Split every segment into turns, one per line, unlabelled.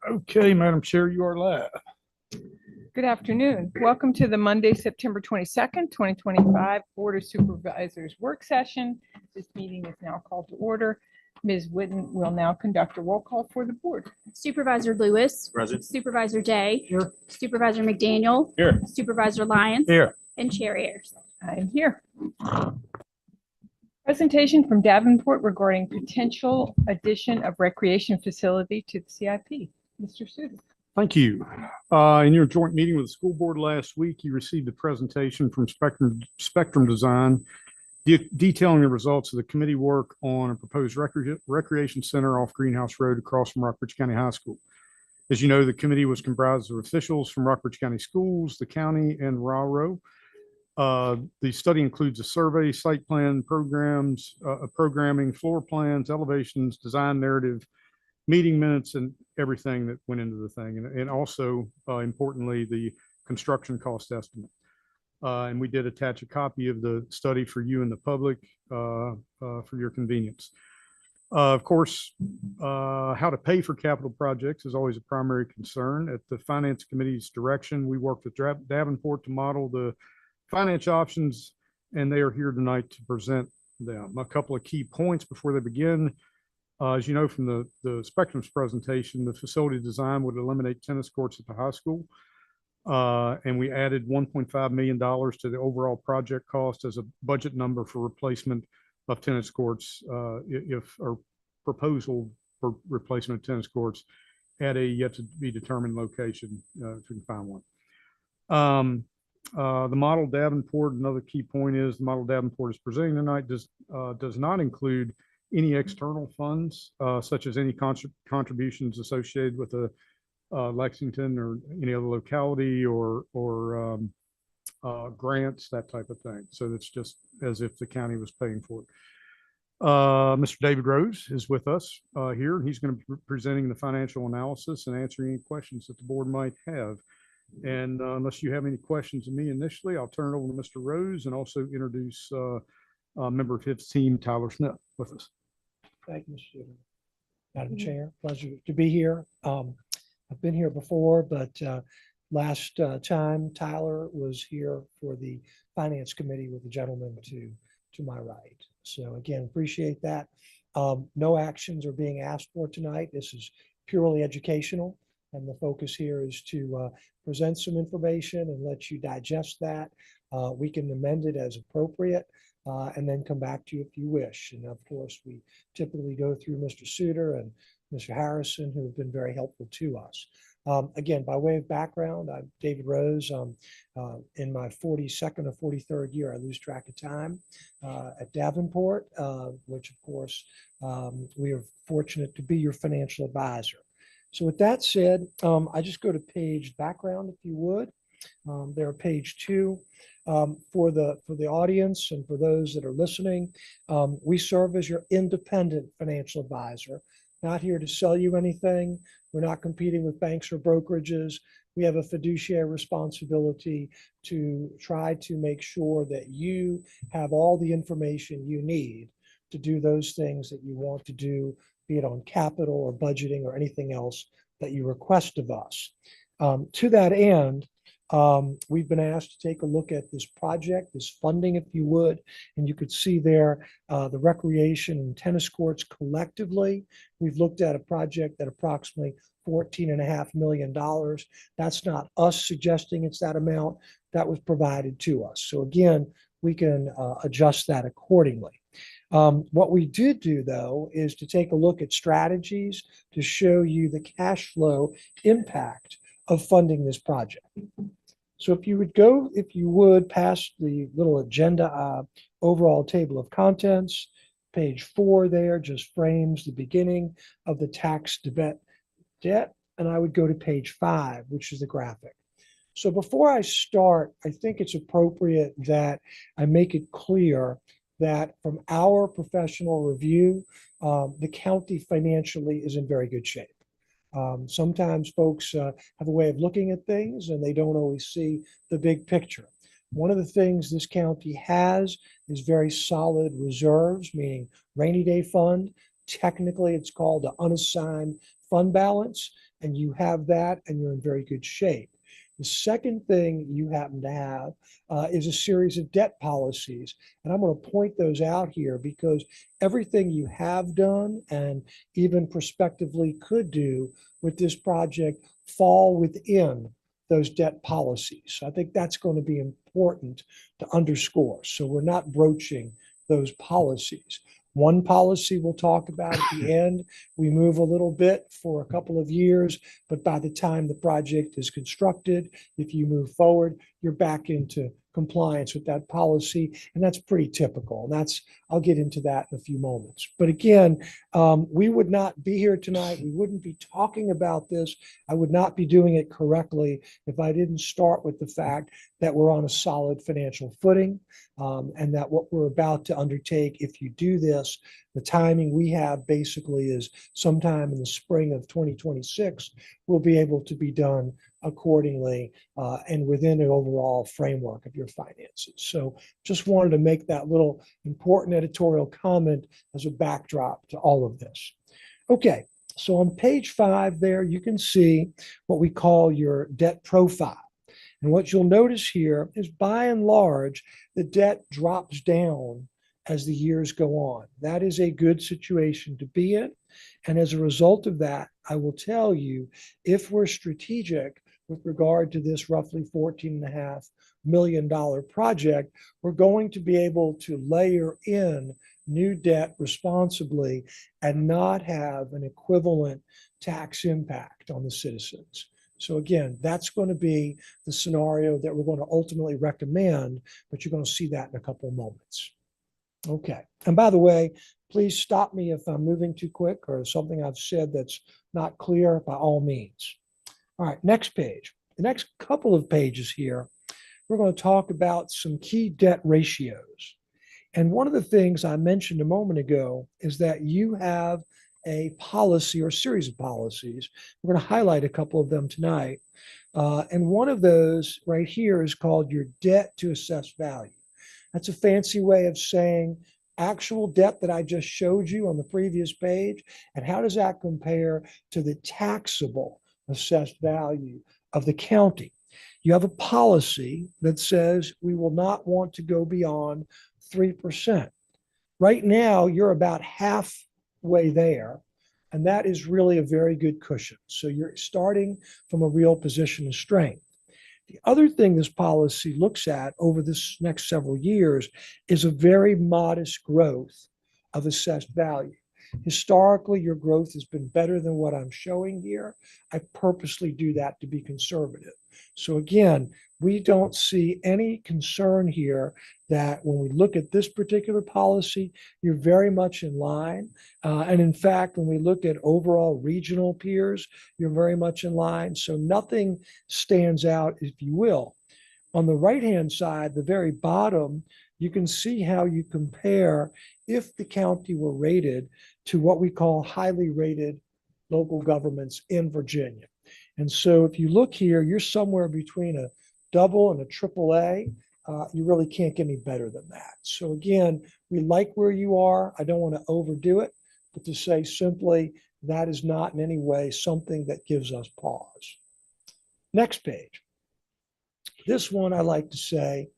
Okay, Madam Chair, you are live.
Good afternoon. Welcome to the Monday, September 22nd, 2025 Board of Supervisors Work Session. This meeting is now called to order. Ms. Whitten will now conduct a roll call for the board.
Supervisor Lewis.
Present.
Supervisor Day.
Here.
Supervisor McDaniel.
Here.
Supervisor Lyons.
Here.
And Chair Ayers.
I am here. Presentation from Davenport regarding potential addition of recreation facility to the CIP. Mr. Suter.
Thank you. In your joint meeting with the school board last week, you received a presentation from Spectrum Design detailing the results of the committee work on a proposed recreation center off Greenhouse Road across from Rockbridge County High School. As you know, the committee was comprised of officials from Rockbridge County Schools, the county, and RALRO. The study includes a survey, site plan, programs, programming, floor plans, elevations, design narrative, meeting minutes, and everything that went into the thing. And also, importantly, the construction cost estimate. And we did attach a copy of the study for you and the public for your convenience. Of course, how to pay for capital projects is always a primary concern. At the Finance Committee's direction, we worked with Davenport to model the finance options, and they are here tonight to present them. A couple of key points before they begin. As you know from the Spectrum's presentation, the facility design would eliminate tennis courts at the high school. And we added $1.5 million to the overall project cost as a budget number for replacement of tennis courts, or proposal for replacement of tennis courts at a yet to be determined location, if we can find one. The model Davenport, another key point is the model Davenport is presenting tonight does not include any external funds, such as any contributions associated with a Lexington or any other locality or grants, that type of thing. So it's just as if the county was paying for it. Mr. David Rose is with us here. He's going to be presenting the financial analysis and answering any questions that the board might have. And unless you have any questions of me initially, I'll turn it over to Mr. Rose and also introduce a member of his team, Tyler Smith, with us.
Thank you, Mr. Madam Chair. Pleasure to be here. I've been here before, but last time Tyler was here for the Finance Committee with the gentleman to my right. So again, appreciate that. No actions are being asked for tonight. This is purely educational, and the focus here is to present some information and let you digest that. We can amend it as appropriate. And then come back to you if you wish. And of course, we typically go through Mr. Suter and Mr. Harrison, who have been very helpful to us. Again, by way of background, I'm David Rose. In my 42nd or 43rd year, I lose track of time, at Davenport, which of course, we are fortunate to be your financial advisor. So with that said, I just go to page background, if you would. There are page 2. For the audience and for those that are listening, we serve as your independent financial advisor, not here to sell you anything. We're not competing with banks or brokerages. We have a fiduciary responsibility to try to make sure that you have all the information you need to do those things that you want to do, be it on capital or budgeting or anything else that you request of us. To that end, we've been asked to take a look at this project, this funding, if you would, and you could see there the recreation and tennis courts collectively. We've looked at a project at approximately $14.5 million. That's not us suggesting it's that amount. That was provided to us. So again, we can adjust that accordingly. What we did do, though, is to take a look at strategies to show you the cash flow impact of funding this project. So if you would past the little agenda overall table of contents, page 4 there just frames the beginning of the tax debt, and I would go to page 5, which is the graphic. So before I start, I think it's appropriate that I make it clear that from our professional review, the county financially is in very good shape. Sometimes folks have a way of looking at things and they don't always see the big picture. One of the things this county has is very solid reserves, meaning rainy day fund. Technically, it's called the unassigned fund balance. and you have that and you're in very good shape. The second thing you happen to have is a series of debt policies. And I'm going to point those out here because everything you have done and even prospectively could do with this project fall within those debt policies. So I think that's going to be important to underscore. So we're not broaching those policies. One policy we'll talk about at the end. We move a little bit for a couple of years, but by the time the project is constructed, if you move forward, you're back into compliance with that policy. And that's pretty typical. And I'll get into that in a few moments. But again, we would not be here tonight. We wouldn't be talking about this. I would not be doing it correctly if I didn't start with the fact that we're on a solid financial footing, and that what we're about to undertake, if you do this, the timing we have basically is sometime in the spring of 2026, will be able to be done accordingly and within an overall framework of your finances. So just wanted to make that little important editorial comment as a backdrop to all of this. Okay, so on page 5 there, you can see what we call your debt profile. And what you'll notice here is by and large, the debt drops down as the years go on. That is a good situation to be in. And as a result of that, I will tell you, if we're strategic with regard to this roughly $14.5 million project, we're going to be able to layer in new debt responsibly and not have an equivalent tax impact on the citizens. So again, that's going to be the scenario that we're going to ultimately recommend, but you're going to see that in a couple of moments. Okay. And by the way, please stop me if I'm moving too quick or something I've said that's not clear, by all means. All right, next page. The next couple of pages here, we're going to talk about some key debt ratios. And one of the things I mentioned a moment ago is that you have a policy or series of policies. We're going to highlight a couple of them tonight. And one of those right here is called your debt to assessed value. That's a fancy way of saying actual debt that I just showed you on the previous page. And how does that compare to the taxable assessed value of the county? You have a policy that says we will not want to go beyond 3%. Right now, you're about halfway there, and that is really a very good cushion. So you're starting from a real position of strength. The other thing this policy looks at over this next several years is a very modest growth of assessed value. Historically, your growth has been better than what I'm showing here. I purposely do that to be conservative. So again, we don't see any concern here that when we look at this particular policy, you're very much in line. And in fact, when we look at overall regional peers, you're very much in line. So nothing stands out, if you will. On the right-hand side, the very bottom, you can see how you compare if the county were rated to what we call highly rated local governments in Virginia. And so if you look here, you're somewhere between a double and a triple A. You really can't get any better than that. So again, we like where you are. I don't want to overdo it, but to say simply, that is not in any way something that gives us pause. Next page. This one I like to say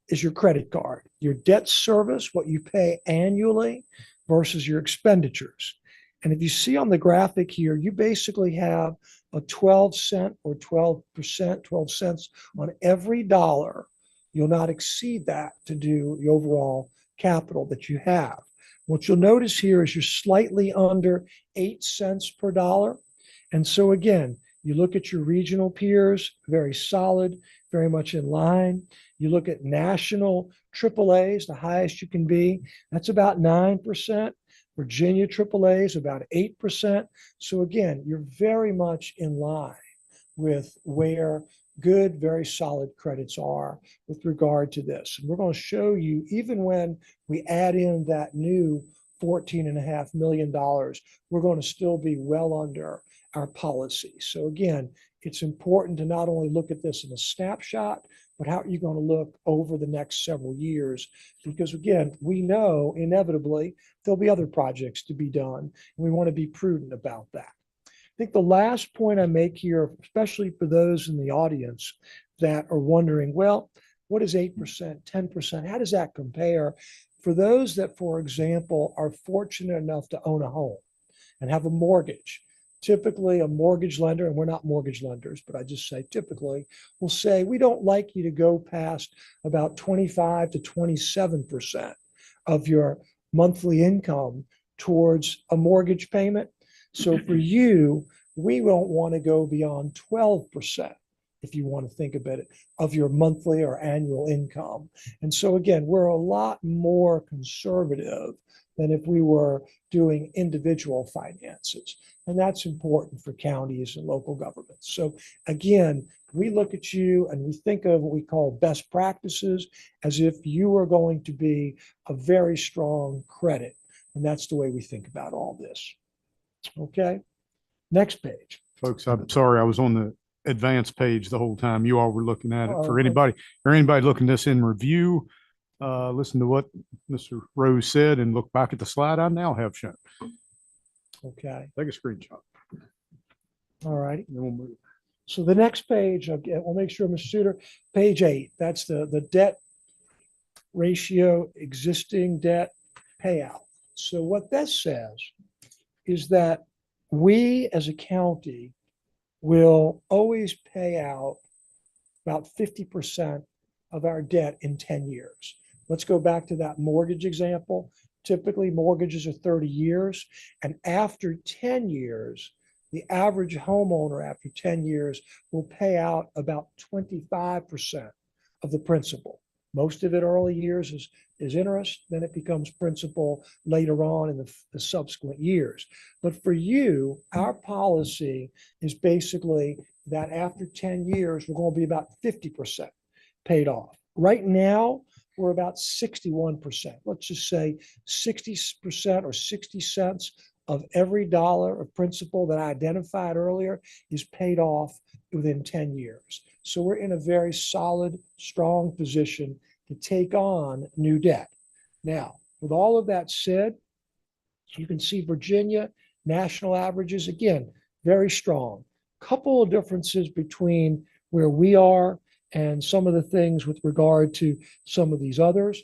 is your credit card, your debt service, what you pay annually versus your expenditures. And if you see on the graphic here, you basically have a 12-cent or 12%, 12 cents on every dollar. You'll not exceed that to do the overall capital that you have. What you'll notice here is you're slightly under 8 cents per dollar. And so again, you look at your regional peers, very solid, very much in line. You look at national AAAs, the highest you can be, that's about 9%. Virginia AAA is about 8%. So again, you're very much in line with where good, very solid credits are with regard to this. And we're going to show you, even when we add in that new $14.5 million, we're going to still be well under our policy. So again, it's important to not only look at this in a snapshot, but how are you going to look over the next several years? Because again, we know inevitably there'll be other projects to be done, and we want to be prudent about that. think the last point I make here, especially for those in the audience that are wondering, well, what is 8%, 10%? How does that compare? For those that, for example, are fortunate enough to own a home and have a mortgage, typically a mortgage lender, and we're not mortgage lenders, but I just say typically, will say, we don't like you to go past about 25 to 27% of your monthly income towards a mortgage payment. So for you, we don't want to go beyond 12%, if you want to think about it, of your monthly or annual income. And so again, we're a lot more conservative than if we were doing individual finances. And that's important for counties and local governments. So again, we look at you and we think of what we call best practices as if you are going to be a very strong credit. And that's the way we think about all this. Okay, next page.
Folks, I'm sorry, I was on the advanced page the whole time. You all were looking at it.
Oh,
For
okay.
anybody looking this in review, listen to what Mr. Rose said and look back at the slide I now have shown.
Okay,
Take a screenshot.
all right.
Then we'll move.
So the next page, we'll make sure, Mr. Suter, page 8, that's the debt ratio, existing debt payout. So what this says is that we as a county will always pay out about 50% of our debt in 10 years. Let's go back to that mortgage example. Typically, mortgages are 30 years. And after 10 years, the average homeowner after 10 years will pay out about 25% of the principal. Most of it early years is interest, then it becomes principal later on in the subsequent years. But for you, our policy is basically that after 10 years, we're going to be about 50% paid off. Right now, we're about 61%. Let's just say 60% or 60 cents of every dollar of principal that I identified earlier is paid off within 10 years. So we're in a very solid, strong position to take on new debt. Now, with all of that said, you can see Virginia national averages, again, very strong. Couple of differences between where we are and some of the things with regard to some of these others.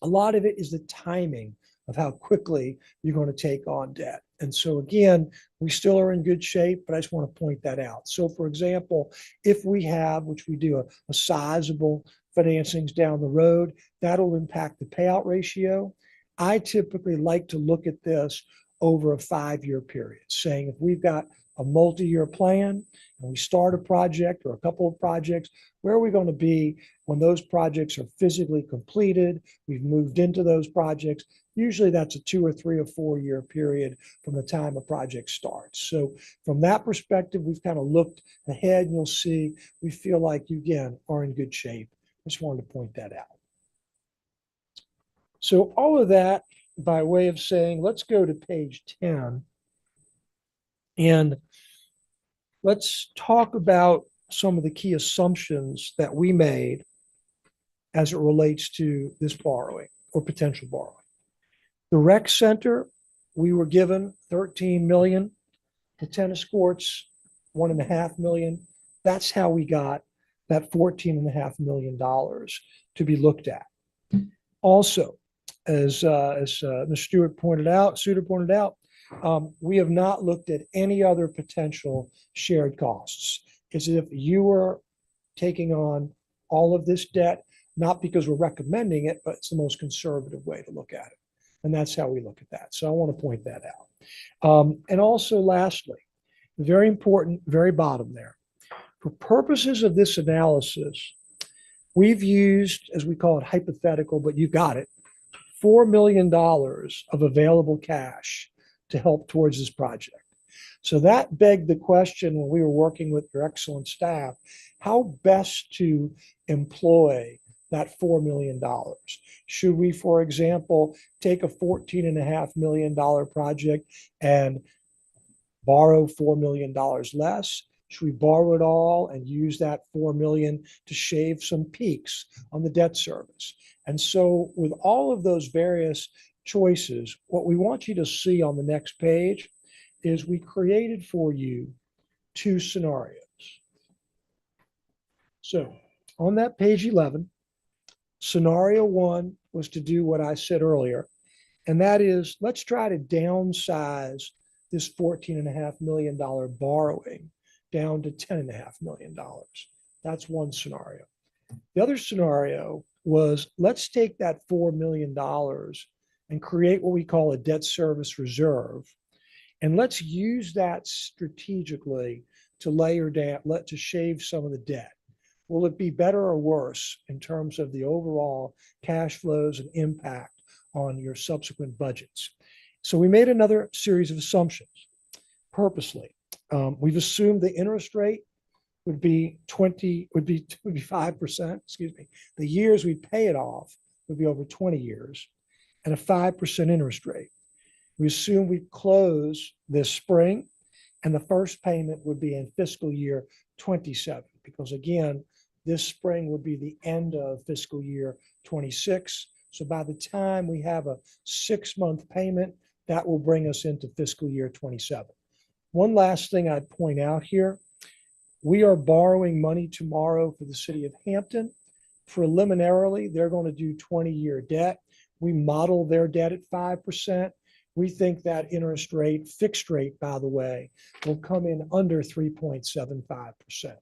A lot of it is the timing of how quickly you're going to take on debt. And so again, we still are in good shape, but I just want to point that out. So for example, if we have, which we do, a sizable financings down the road, that'll impact the payout ratio. I typically like to look at this over a 5-year period, saying if we've got a multi-year plan and we start a project or a couple of projects, where are we going to be when those projects are physically completed? We've moved into those projects. Usually that's a 2 or 3 or 4 year period from the time a project starts. So from that perspective, we've kind of looked ahead and you'll see we feel like you, again, are in good shape. I just wanted to point that out. So all of that by way of saying, let's go to page 10 and let's talk about some of the key assumptions that we made as it relates to this borrowing or potential borrowing. The rec center, we were given 13 million. The tennis courts, 1.5 million. That's how we got that $14.5 million to be looked at. Also, as Mr. Suter pointed out, we have not looked at any other potential shared costs. It's as if you were taking on all of this debt, not because we're recommending it, but it's the most conservative way to look at it. And that's how we look at that. So I want to point that out. And also lastly, very important, very bottom there. For purposes of this analysis, we've used, as we call it, hypothetical, but you got it, $4 million of available cash to help towards this project. So that begged the question when we were working with your excellent staff, how best to employ that $4 million. Should we, for example, take a $14.5 million project and borrow $4 million less? Should we borrow it all and use that $4 million to shave some peaks on the debt service? And so with all of those various choices, what we want you to see on the next page is we created for you two scenarios. So on that page 11, scenario one was to do what I said earlier, and that is let's try to downsize this $14.5 million borrowing down to $10.5 million. That's one scenario. The other scenario was let's take that $4 million and create what we call a debt service reserve. And let's use that strategically to layer down, to shave some of the debt. Will it be better or worse in terms of the overall cash flows and impact on your subsequent budgets? So we made another series of assumptions purposely. We've assumed the interest rate would be 5%, excuse me. The years we pay it off would be over 20 years and a 5% interest rate. We assume we close this spring and the first payment would be in fiscal year 27, because again, this spring would be the end of fiscal year 26. So by the time we have a 6-month payment, that will bring us into fiscal year 27. One last thing I'd point out here, we are borrowing money tomorrow for the city of Hampton. Preliminarily, they're going to do 20-year debt. We model their debt at 5%. We think that interest rate, fixed rate, by the way, will come in under 3.75%.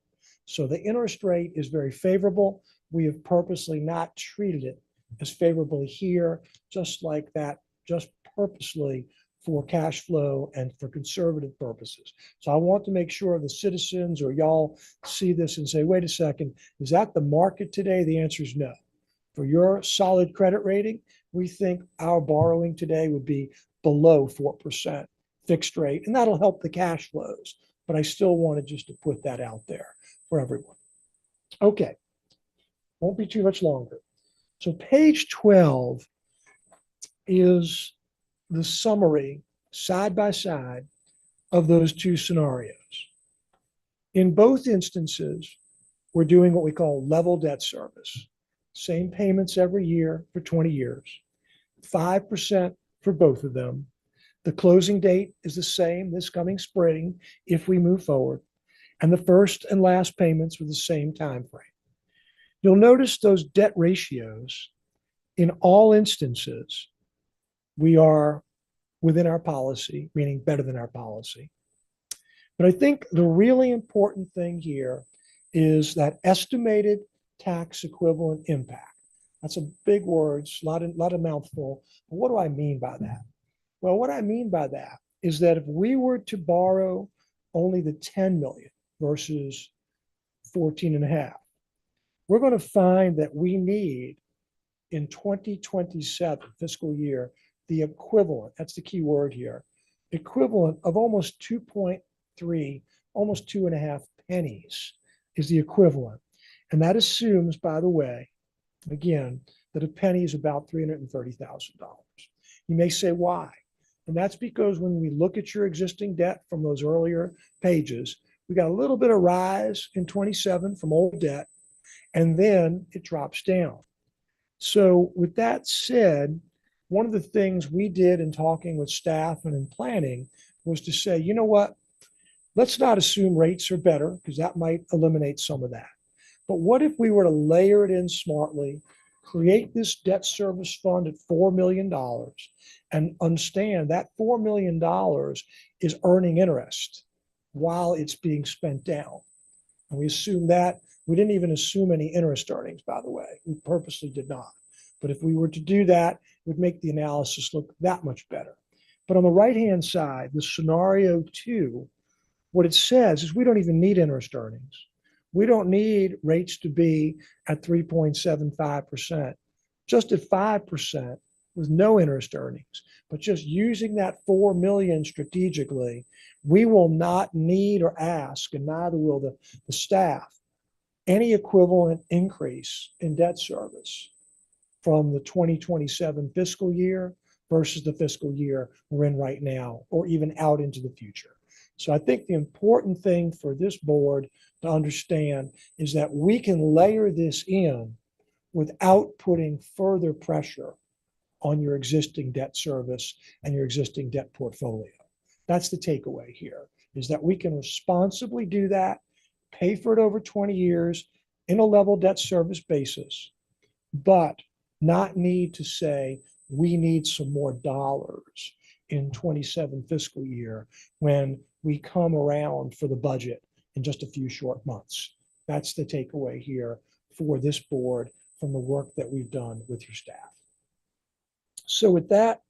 So the interest rate is very favorable. We have purposely not treated it as favorably here, just like that, just purposely for cash flow and for conservative purposes. So I want to make sure the citizens or y'all see this and say, wait a second, is that the market today? The answer is no. For your solid credit rating, we think our borrowing today would be below 4% fixed rate, and that'll help the cash flows. But I still wanted just to put that out there for everyone. Okay, won't be too much longer. So page 12 is the summary side by side of those two scenarios. In both instances, we're doing what we call level debt service. Same payments every year for 20 years, 5% for both of them. The closing date is the same this coming spring if we move forward, and the first and last payments with the same time frame. You'll notice those debt ratios in all instances, we are within our policy, meaning better than our policy. But I think the really important thing here is that estimated tax equivalent impact. That's a big word, a lot of mouthful. But what do I mean by that? Well, what I mean by that is that if we were to borrow only the 10 million versus 14.5, we're going to find that we need in 2027 fiscal year, the equivalent, that's the key word here, equivalent of almost 2.3, almost 2.5 pennies is the equivalent. And that assumes, by the way, again, that a penny is about $330,000. You may say, why? And that's because when we look at your existing debt from those earlier pages, we got a little bit of rise in 27 from old debt, and then it drops down. So with that said, one of the things we did in talking with staff and in planning was to say, you know what, let's not assume rates are better because that might eliminate some of that. But what if we were to layer it in smartly, create this debt service fund at $4 million and understand that $4 million is earning interest while it's being spent down. And we assume that. We didn't even assume any interest earnings, by the way. We purposely did not. But if we were to do that, it would make the analysis look that much better. But on the right-hand side, the scenario 2, what it says is we don't even need interest earnings. We don't need rates to be at 3.75%, just at 5% with no interest earnings. But just using that $4 million strategically, we will not need or ask, and neither will the staff, any equivalent increase in debt service from the 2027 fiscal year versus the fiscal year we're in right now, or even out into the future. So I think the important thing for this board to understand is that we can layer this in without putting further pressure on your existing debt service and your existing debt portfolio. That's the takeaway here, is that we can responsibly do that, pay for it over 20 years in a level debt service basis, but not need to say we need some more dollars in 27 fiscal year when we come around for the budget in just a few short months. That's the takeaway here for this board from the work that we've done with your staff. So with that,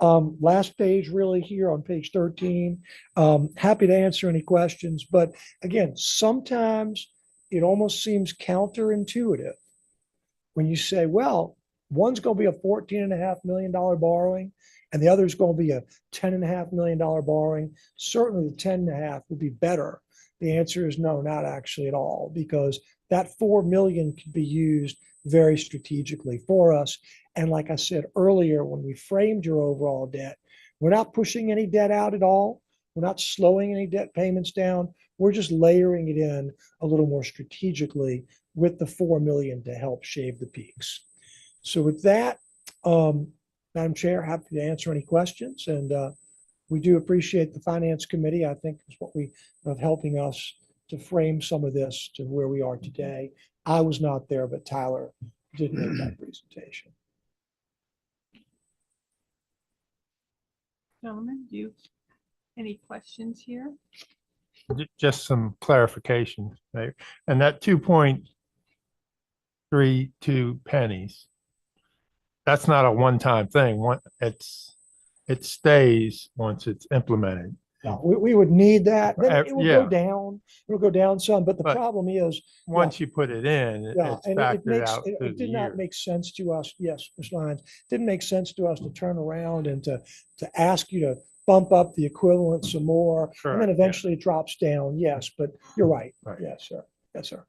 last page really here on page 13, happy to answer any questions. But again, sometimes it almost seems counterintuitive when you say, well, one's going to be a $14.5 million borrowing and the other is going to be a $10.5 million borrowing. Certainly the 10.5 would be better. The answer is no, not actually at all, because that 4 million could be used very strategically for us. And like I said earlier, when we framed your overall debt, we're not pushing any debt out at all. We're not slowing any debt payments down. We're just layering it in a little more strategically with the 4 million to help shave the peaks. So with that, Madam Chair, happy to answer any questions. And we do appreciate the Finance Committee. I think is what we of helping us to frame some of this to where we are today. I was not there, but Tyler did make that presentation.
Gentlemen, do you any questions here?
Just some clarification, right? And that 2.32 pennies, that's not a one-time thing. It stays once it's implemented.
No, we would need that. Then it will
Yeah.
go down. It'll go down some, but the
But
problem is,
Once you put it in,
yeah,
it's
and it
factored
makes,
out through
it
the
did not
year.
make sense to us. Yes, Ms. Lyons, didn't make sense to us to turn around and to ask you to bump up the equivalent some more. And
Correct,
then
yeah.
eventually it drops down. Yes, but you're right.
Right.
Yes, sir. Yes, sir.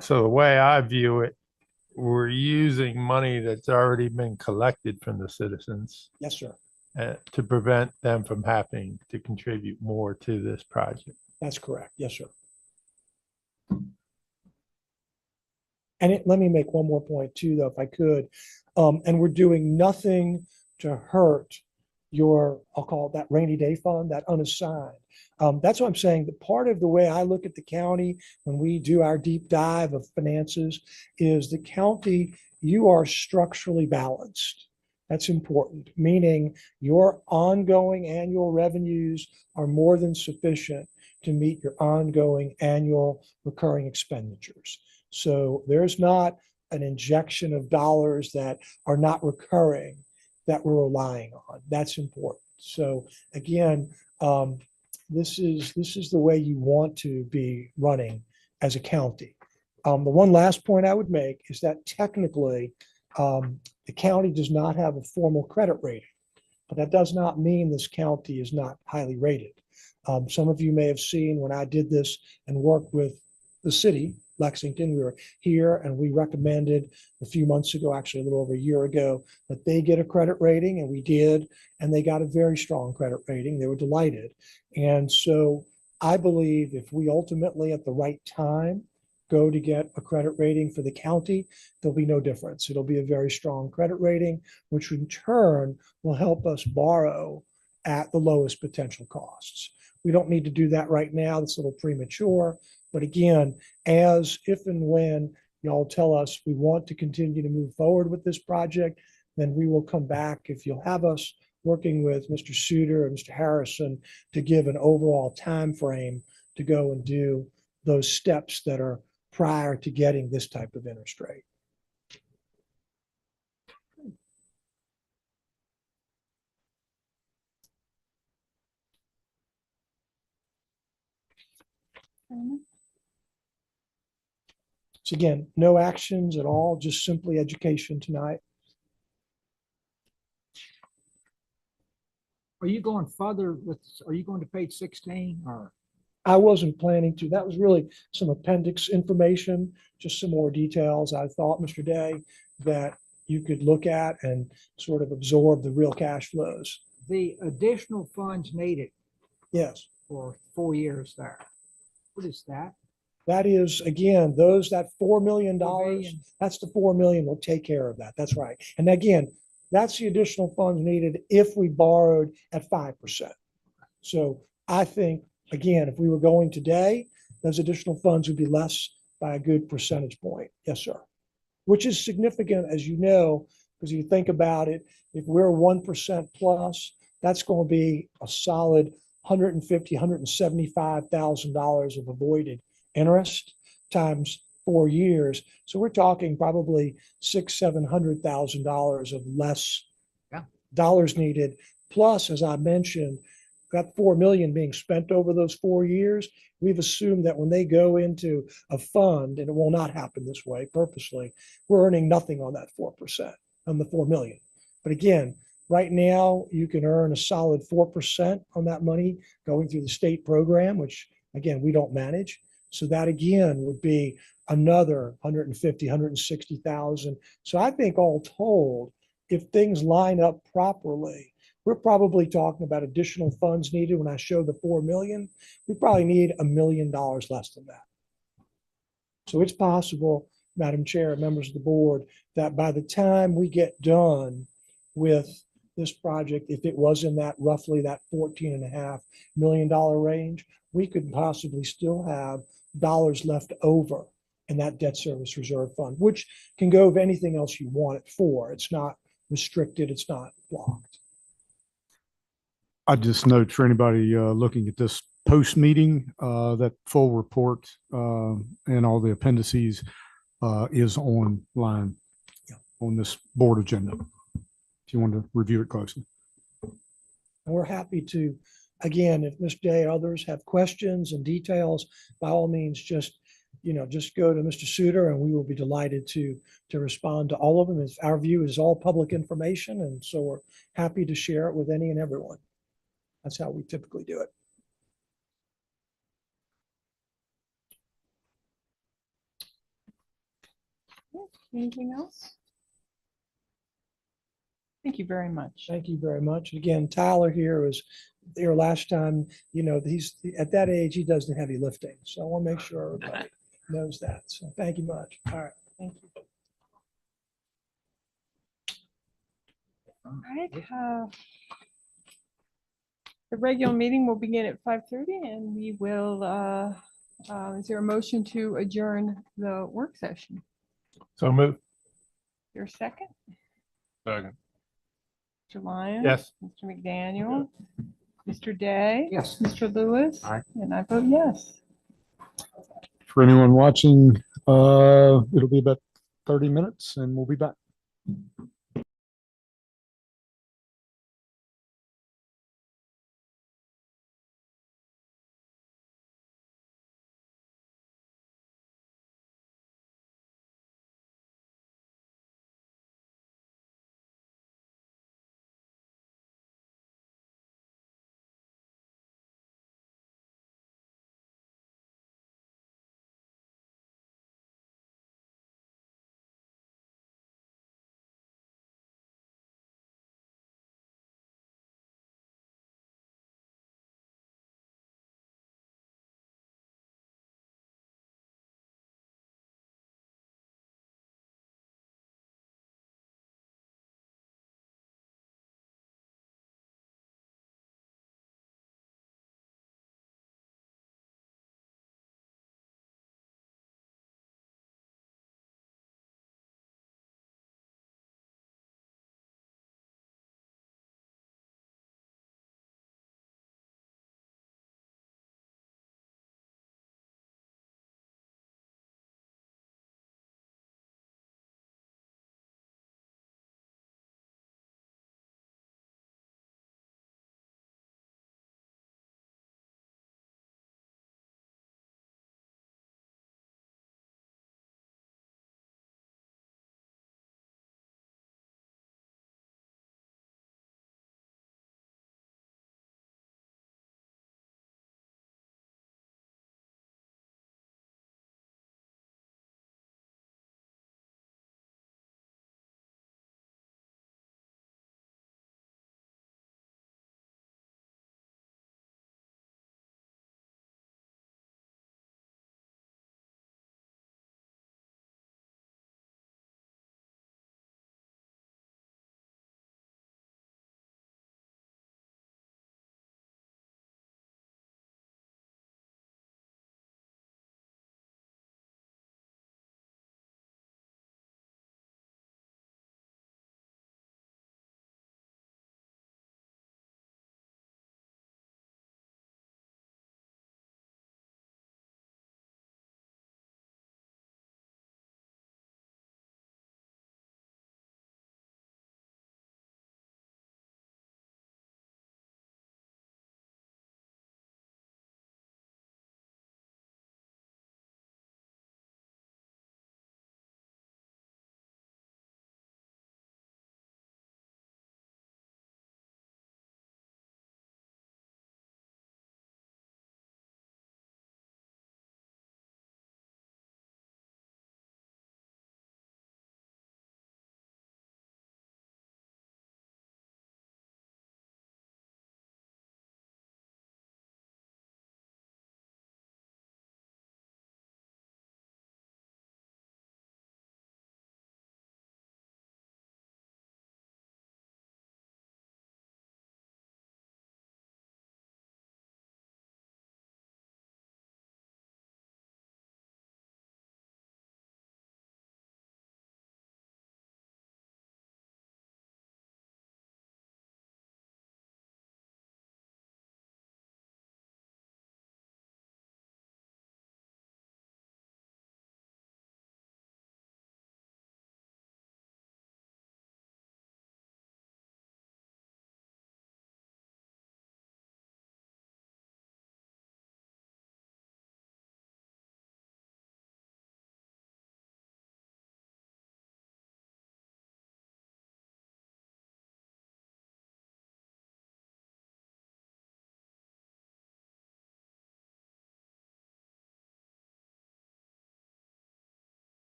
So the way I view it, we're using money that's already been collected from the citizens
Yes, sir.
to prevent them from having to contribute more to this project.
That's correct. Yes, sir. And let me make one more point too, though, if I could. And we're doing nothing to hurt your, I'll call it that rainy day fund, that unassigned. That's what I'm saying. That part of the way I look at the county when we do our deep dive of finances is the county, you are structurally balanced. That's important, meaning your ongoing annual revenues are more than sufficient to meet your ongoing annual recurring expenditures. So there's not an injection of dollars that are not recurring that we're relying on. That's important. So again, this is the way you want to be running as a county. The one last point I would make is that technically, the county does not have a formal credit rating, but that does not mean this county is not highly rated. Some of you may have seen when I did this and worked with the city, Lexington, we were here and we recommended a few months ago, actually a little over a year ago, that they get a credit rating, and we did, and they got a very strong credit rating. They were delighted. And so I believe if we ultimately at the right time go to get a credit rating for the county, there'll be no difference. It'll be a very strong credit rating, which in turn will help us borrow at the lowest potential costs. We don't need to do that right now. That's a little premature. But again, if and when y'all tell us we want to continue to move forward with this project, then we will come back if you'll have us working with Mr. Suter and Mr. Harrison to give an overall time frame to go and do those steps that are prior to getting this type of interest rate. So again, no actions at all, just simply education tonight.
Are you going further with, are you going to page 16 or?
I wasn't planning to. That was really some appendix information, just some more details. I thought, Mr. Day, that you could look at and sort of absorb the real cash flows.
The additional funds needed
Yes,
for 4 years there. What is that?
that is, again, that $4 million,
$4 million.
that's the 4 million will take care of that. That's right. And again, That's the additional funds needed if we borrowed at 5%. So I think, again, if we were going today, those additional funds would be less by a good percentage point. Yes, sir. Which is significant, as you know, because you think about it, if we're 1% plus, that's going to be a solid $175,000 of avoided interest times 4 years. So we're talking probably $600,000-700,000 of less dollars needed. Plus, as I mentioned, got 4 million being spent over those 4 years. We've assumed that when they go into a fund, and it will not happen this way purposely, we're earning nothing on that 4%, on the 4 million. But again, right now you can earn a solid 4% on that money going through the state program, which again, we don't manage. So that again would be another 150, 160,000. So I think all told, if things line up properly, we're probably talking about additional funds needed. When I show the 4 million, we probably need $1 million less than that. So it's possible, Madam Chair and members of the board, that by the time we get done with this project, if it was in that roughly that $14.5 million range, we could possibly still have dollars left over in that debt service reserve fund, which can go of anything else you want it for. It's not restricted, it's not blocked.
I just note for anybody looking at this post meeting, that full report and all the appendices is online on this board agenda. If you want to review it closely.
And we're happy to, again, if Ms. Day and others have questions and details, by all means, just go to Mr. Suter and we will be delighted to respond to all of them. As our view is all public information, and so we're happy to share it with any and everyone. That's how we typically do it.
Anything else? Thank you very much.
Thank you very much. Again, Tyler here was there last time. He's at that age, he does the heavy lifting. So I want to make sure everybody knows that. So thank you much. All right.
Thank you. All right. The regular meeting will begin at 5:30 and we will, is there a motion to adjourn the work session?
So move.
Your second?
Second.
Mr. Lyons?
Yes.
Mr. McDaniel? Mr. Day?
Yes.
Mr. Lewis?
Aye.
And I vote yes.
For anyone watching, it'll be about 30 minutes and we'll be back.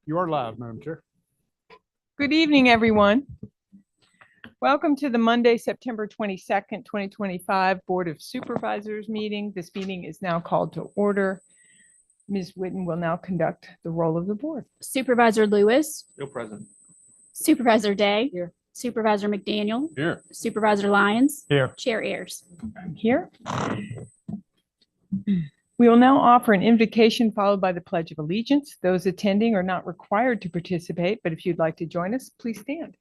You are live, Madam Chair.
Good evening, everyone. Welcome to the Monday, September 22nd, 2025 Board of Supervisors meeting. This meeting is now called to order. Ms. Whitten will now conduct the roll of the board.
Supervisor Lewis,
Still present.
Supervisor Day.
Here.
Supervisor McDaniel,
Here.
Supervisor Lyons,
Here.
Chair Ayers.
I'm here. We will now offer an invocation followed by the Pledge of Allegiance. Those attending are not required to participate, but if you'd like to join us, please stand.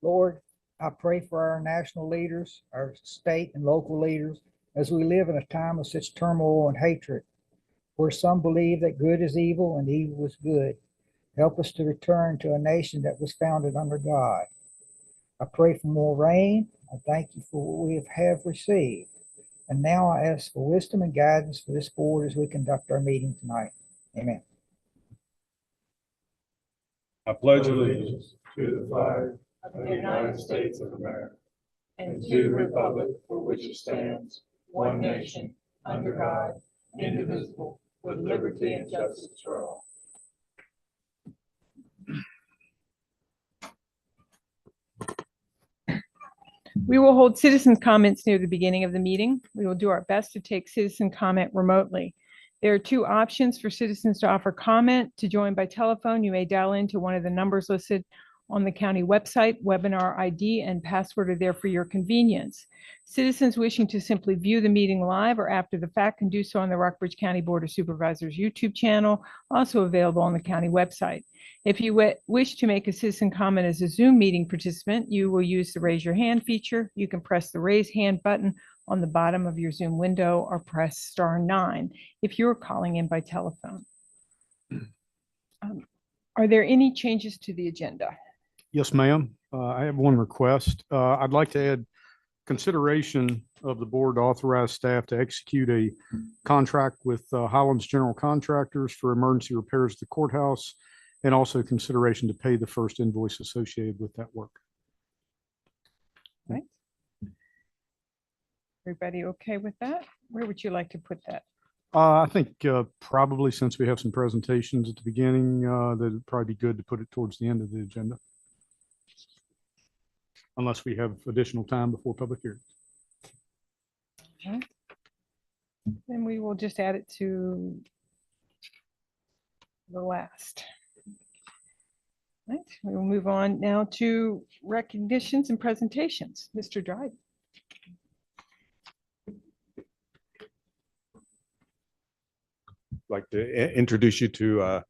Lord, I pray for our national leaders, our state and local leaders, as we live in a time of such turmoil and hatred, where some believe that good is evil and evil is good. Help us to return to a nation that was founded under God. I pray for more rain. I thank you for what we have received. And now I ask for wisdom and guidance for this board as we conduct our meeting tonight. Amen.
I pledge allegiance to the flag of the United States of America and to the republic for which it stands, one nation, under God, indivisible, with liberty and justice for all.
We will hold citizen comments near the beginning of the meeting. We will do our best to take citizen comment remotely. There are two options for citizens to offer comment. To join by telephone, you may dial into one of the numbers listed on the county website. Webinar ID and password are there for your convenience. Citizens wishing to simply view the meeting live or after the fact can do so on the Rockbridge County Board of Supervisors YouTube channel, also available on the county website. If you wish to make a citizen comment as a Zoom meeting participant, you will use the raise your hand feature. You can press the raise hand button on the bottom of your Zoom window or press *9 if you're calling in by telephone. Are there any changes to the agenda?
Yes, ma'am. I have one request. I'd like to add consideration of the board to authorize staff to execute a contract with Highlands General Contractors for emergency repairs at the courthouse, and also consideration to pay the first invoice associated with that work.
Right. Everybody okay with that? Where would you like to put that?
I think probably since we have some presentations at the beginning, that it'd probably be good to put it towards the end of the agenda. Unless we have additional time before public hearing.
Okay. Then we will just add it to the last. Right, we will move on now to recognitions and presentations. Mr. Dryden.
Like to introduce you to,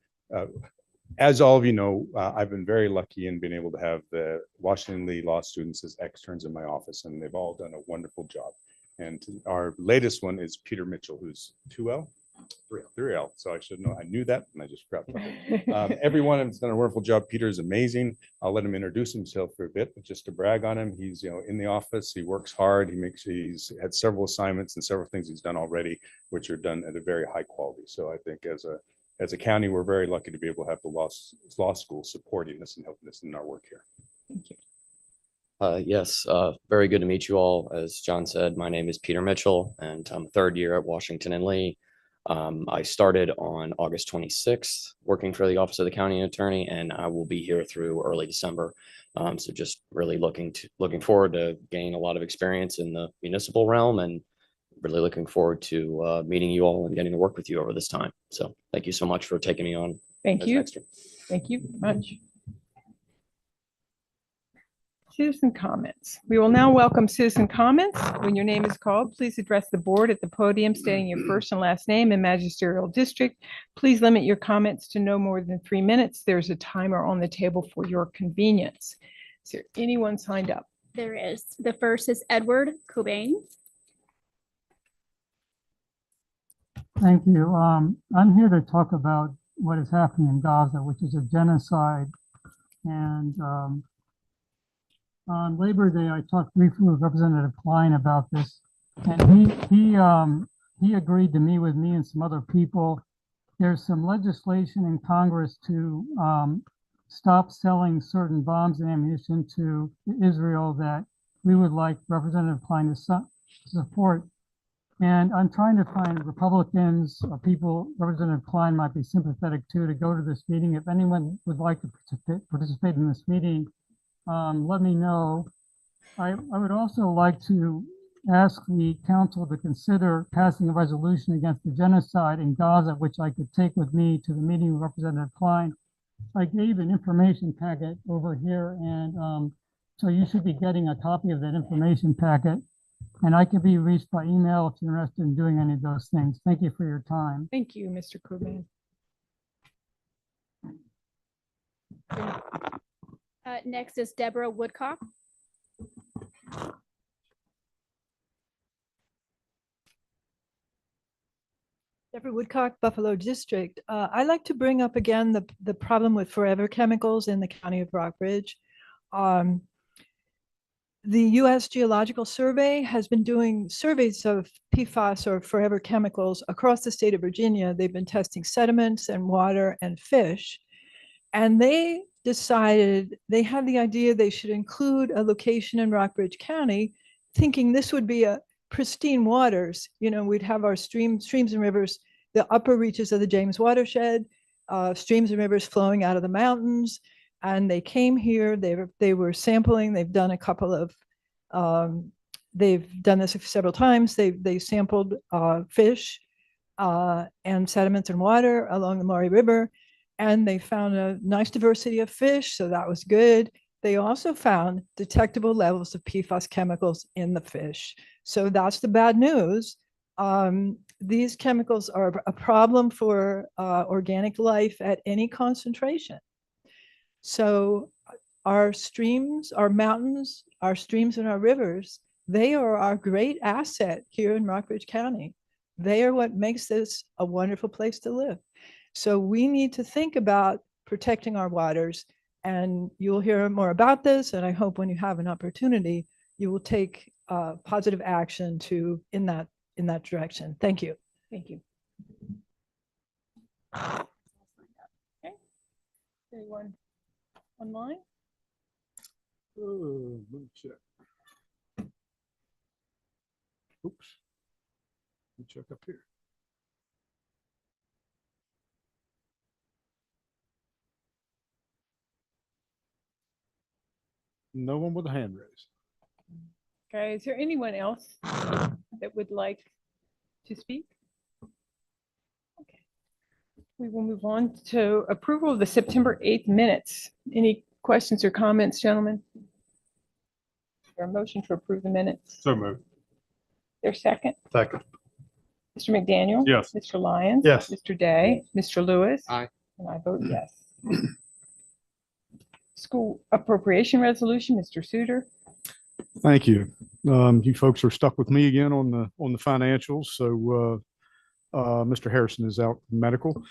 as all of you know, I've been very lucky in being able to have the Washington Lee law students as externs in my office, and they've all done a wonderful job. And our latest one is Peter Mitchell, who's 2L, 3L. So I should know. I knew that, and I just forgot. Everyone has done a wonderful job. Peter is amazing. I'll let him introduce himself for a bit, but just to brag on him, he's in the office. He works hard. He's had several assignments and several things he's done already, which are done at a very high quality. So I think as a county, we're very lucky to be able to have the law school supporting us and helping us in our work here.
Thank you.
Yes, very good to meet you all. As John said, my name is Peter Mitchell, and I'm third year at Washington and Lee. I started on August 26th, working for the Office of the County Attorney, and I will be here through early December. So just really looking forward to gaining a lot of experience in the municipal realm, and really looking forward to meeting you all and getting to work with you over this time. So thank you so much for taking me on.
Thank
as
you.
extra.
Thank you very much. Citizen comments. We will now welcome citizen comments. When your name is called, please address the board at the podium stating your first and last name and magisterial district. Please limit your comments to no more than 3 minutes. There's a timer on the table for your convenience. Is there anyone signed up?
There is. The first is Edward Cobain.
Thank you. I'm here to talk about what is happening in Gaza, which is a genocide. And on Labor Day, I talked briefly with Representative Klein about this, and he agreed to meet with me and some other people. There's some legislation in Congress to stop selling certain bombs and ammunition to Israel that we would like Representative Klein to support. And I'm trying to find Republicans or people Representative Klein might be sympathetic to go to this meeting. If anyone would like to participate in this meeting, let me know. I would also like to ask the council to consider passing a resolution against the genocide in Gaza, which I could take with me to the meeting with Representative Klein. I gave an information packet over here, and so you should be getting a copy of that information packet. And I can be reached by email if you're interested in doing any of those things. Thank you for your time.
Thank you, Mr. Cobain.
Next is Deborah Woodcock.
Deborah Woodcock, Buffalo District. I'd like to bring up again the problem with forever chemicals in the county of Rockbridge. The U.S. Geological Survey has been doing surveys of PFAS or forever chemicals across the state of Virginia. They've been testing sediments and water and fish. And they decided, they had the idea they should include a location in Rockbridge County, thinking this would be a pristine waters. You know, we'd have our streams and rivers, the upper reaches of the James watershed, streams and rivers flowing out of the mountains. And they came here, they were sampling, they've done a couple of, they've done this several times. They sampled fish and sediments and water along the Maury River, and they found a nice diversity of fish, so that was good. They also found detectable levels of PFAS chemicals in the fish. So that's the bad news. These chemicals are a problem for organic life at any concentration. So our streams, our mountains, our streams and our rivers, they are our great asset here in Rockbridge County. They are what makes this a wonderful place to live. So we need to think about protecting our waters, and you'll hear more about this. And I hope when you have an opportunity, you will take positive action in that direction. Thank you.
Thank you. Okay. Anyone online?
Let me check. Oops. Let me check up here. No one with a hand raised.
Okay, is there anyone else that would like to speak? Okay. We will move on to approval of the September 8th minutes. Any questions or comments, gentlemen? Is there a motion to approve the minutes?
So moved.
Their second?
Second.
Mr. McDaniel?
Yes.
Mr. Lyons?
Yes.
Mr. Day? Mr. Lewis?
Aye.
And I vote yes. School appropriation resolution, Mr. Suter.
Thank you. You folks are stuck with me again on the financials. So Mr. Harrison is out for medical.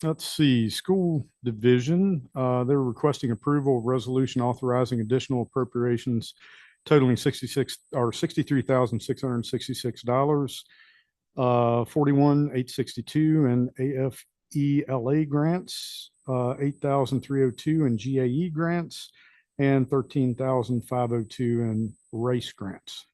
Let's see, school division, they're requesting approval of resolution authorizing additional appropriations totaling $63,666, 41,862 and AFELA grants, 8,302 in GAE grants, and 13,502 in race grants.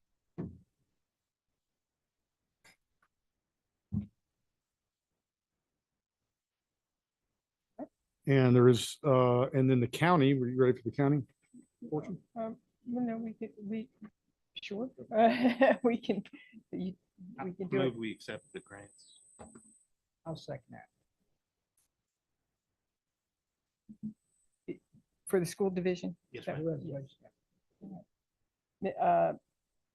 And there is, and then the county, were you ready for the county portion?
No, sure, we can do it.
We accept the grants.
I'll second that.
For the school division?
Yes,
Is that-
ma'am.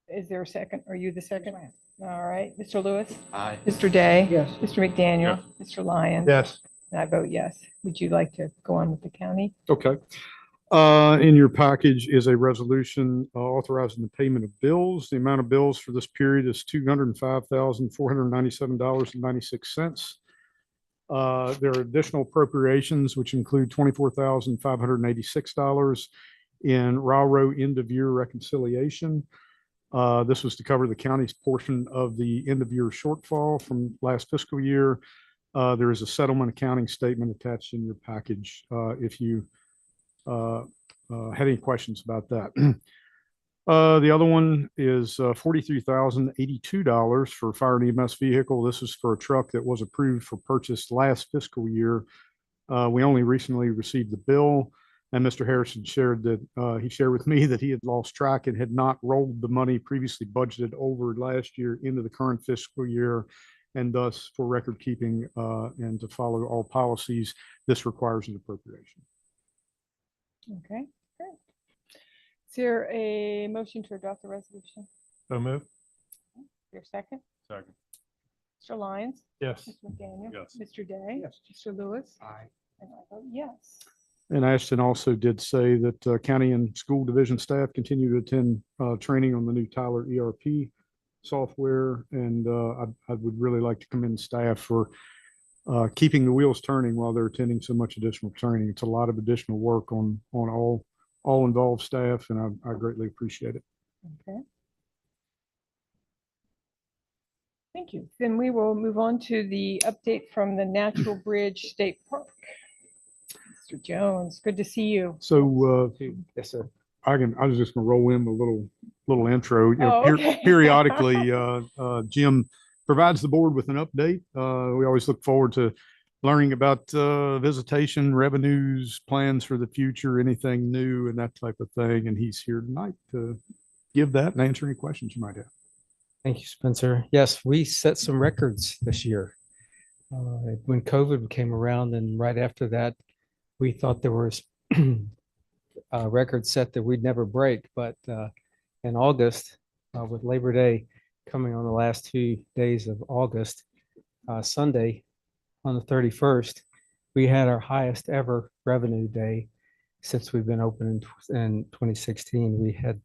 Is there a second? Are you the second? All right, Mr. Lewis?
Aye.
Mr. Day?
Yes.
Mr. McDaniel? Mr. Lyons?
Yes.
And I vote yes. Would you like to go on with the county?
Okay. In your package is a resolution authorizing the payment of bills. The amount of bills for this period is $205,497.96. There are additional appropriations, which include $24,586 in RALRO end of year reconciliation. This was to cover the county's portion of the end of year shortfall from last fiscal year. There is a settlement accounting statement attached in your package if you had any questions about that. The other one is $43,082 for fire and EMS vehicle. This is for a truck that was approved for purchase last fiscal year. We only recently received the bill, and Mr. Harrison shared that he shared with me that he had lost track and had not rolled the money previously budgeted over last year into the current fiscal year. And thus, for record keeping and to follow all policies, this requires an appropriation.
Okay, great. Is there a motion to adopt the resolution?
So move.
Your second?
Second.
Mr. Lyons?
Yes.
Mr. McDaniel?
Yes.
Mr. Day?
Yes.
Mr. Lewis?
Aye.
And I vote yes.
And Ashton also did say that county and school division staff continue to attend training on the new Tyler ERP software. And I would really like to commend staff for keeping the wheels turning while they're attending so much additional training. It's a lot of additional work on all involved staff, and I greatly appreciate it.
Okay. Thank you. Then we will move on to the update from the Natural Bridge State Park. Mr. Jones, good to see you.
So
Yes, sir.
I was just gonna roll in a little intro. You know,
Oh, okay.
periodically, Jim provides the board with an update. We always look forward to learning about visitation, revenues, plans for the future, anything new and that type of thing. And he's here tonight to give that and answer any questions you might have.
Thank you, Spencer. Yes, we set some records this year. When COVID came around and right after that, we thought there was a record set that we'd never break. But in August, with Labor Day coming on the last 2 days of August, Sunday on the 31st, we had our highest ever revenue day since we've been open in 2016. We had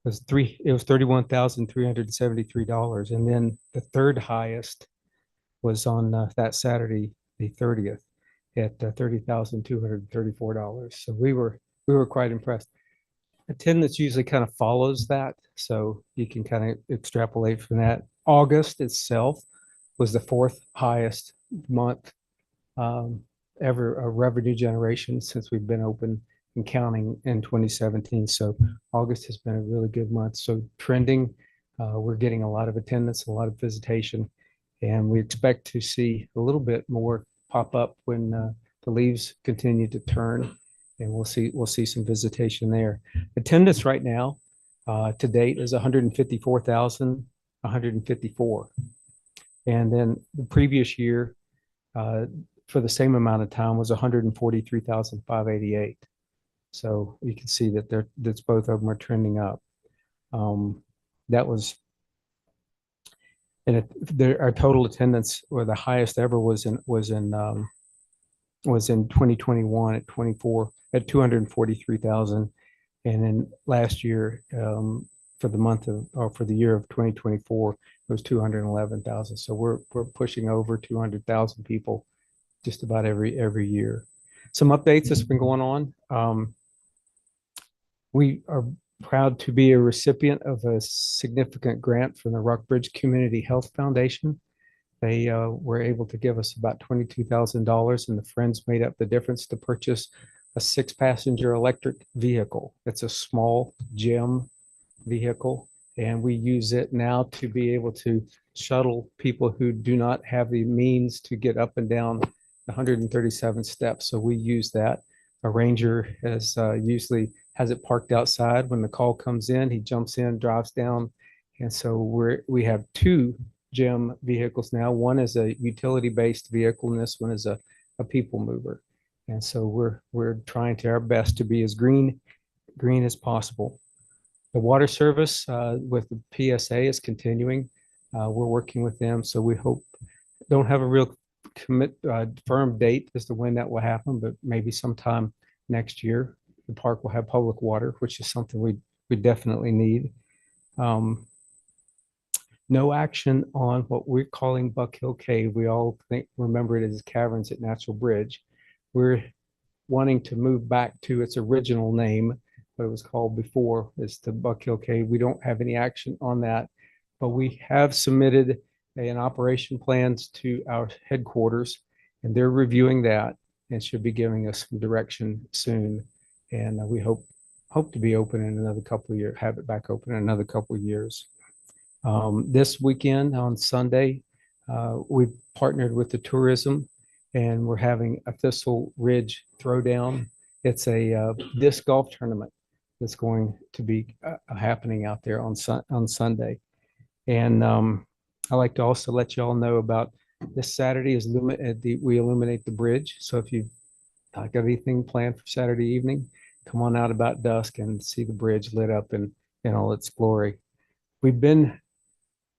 it was $31,373. And then the third highest was on that Saturday, the 30th, at $30,234. So we were quite impressed. Attendance usually kind of follows that, so you can kind of extrapolate from that. August itself was the fourth highest month ever of revenue generation since we've been open and counting in 2017. So August has been a really good month. So trending, we're getting a lot of attendance, a lot of visitation, and we expect to see a little bit more pop up when the leaves continue to turn, and we'll see some visitation there. Attendance right now to date is 154,154. And then the previous year for the same amount of time was 143,588. So you can see that that's both of them are trending up. That was, and our total attendance, or the highest ever, was in 2021 at 243,000, and then last year for the year of 2024 it was 211,000. So we're pushing over 200,000 people just about every year. Some updates that's been going on. We are proud to be a recipient of a significant grant from the Rockbridge Community Health Foundation. They were able to give us about $22,000, and the Friends made up the difference to purchase a 6-passenger electric vehicle. It's a small gym vehicle, and we use it now to be able to shuttle people who do not have the means to get up and down 137 steps. So we use that. A ranger usually has it parked outside. When the call comes in, he jumps in, drives down. And so we have 2 gym vehicles now. One is a utility-based vehicle, and this one is a people mover. And so we're trying to our best to be as green as possible. The water service with the PSA is continuing. We're working with them, so we don't have a real firm date as to when that will happen, but maybe sometime next year. The park will have public water, which is something we definitely need. No action on what we're calling Buck Hill Cave. We all remember it as caverns at Natural Bridge. We're wanting to move back to its original name, what it was called before, is the Buck Hill Cave. We don't have any action on that, but we have submitted an operation plans to our headquarters, and they're reviewing that and should be giving us some direction soon. And we hope hope to be open in another couple of years, have it back open in another couple of years. This weekend on Sunday, we partnered with the tourism and we're having a Thistle Ridge Throwdown. It's a disc golf tournament that's going to be happening out there on Sunday. And I like to also let you all know about this Saturday is we illuminate the bridge. So if you've not got anything planned for Saturday evening, come on out about dusk and see the bridge lit up in all its glory. We've been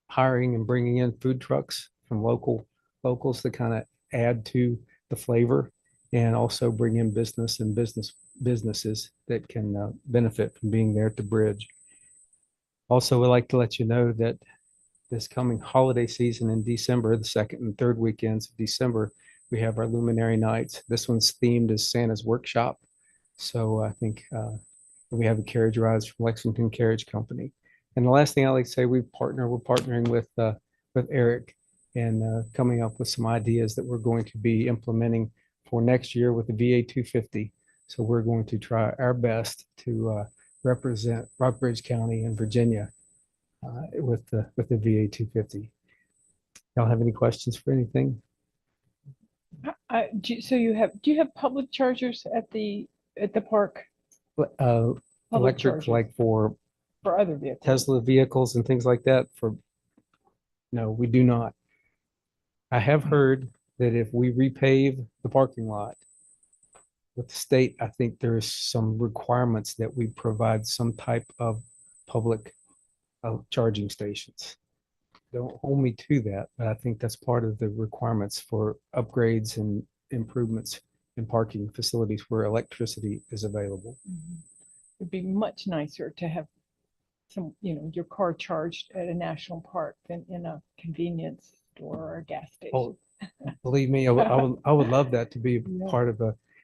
hiring and bringing in food trucks from locals to kind of add to the flavor and also bring in businesses that can benefit from being there at the bridge. Also, we'd like to let you know that this coming holiday season in December, the second and third weekends of December, we have our Luminary Nights. This one's themed as Santa's Workshop. So I think we have a carriage rides from Lexington Carriage Company. And the last thing I like to say, we're partnering with Eric and coming up with some ideas that we're going to be implementing for next year with the VA 250. So we're going to try our best to represent Rockbridge County in Virginia with the VA 250. Y'all have any questions for anything?
Do you have public chargers at the park?
Electric,
chargers.
like for
other vehicles?
Tesla vehicles and things like that? No, we do not. I have heard that if we repave the parking lot with the state, I think there's some requirements that we provide some type of public charging stations. Don't hold me to that, but I think that's part of the requirements for upgrades and improvements in parking facilities where electricity is available.
It'd be much nicer to have your car charged at a national park than in a convenience store or a gas station.
Oh, believe me, I would love that to be part of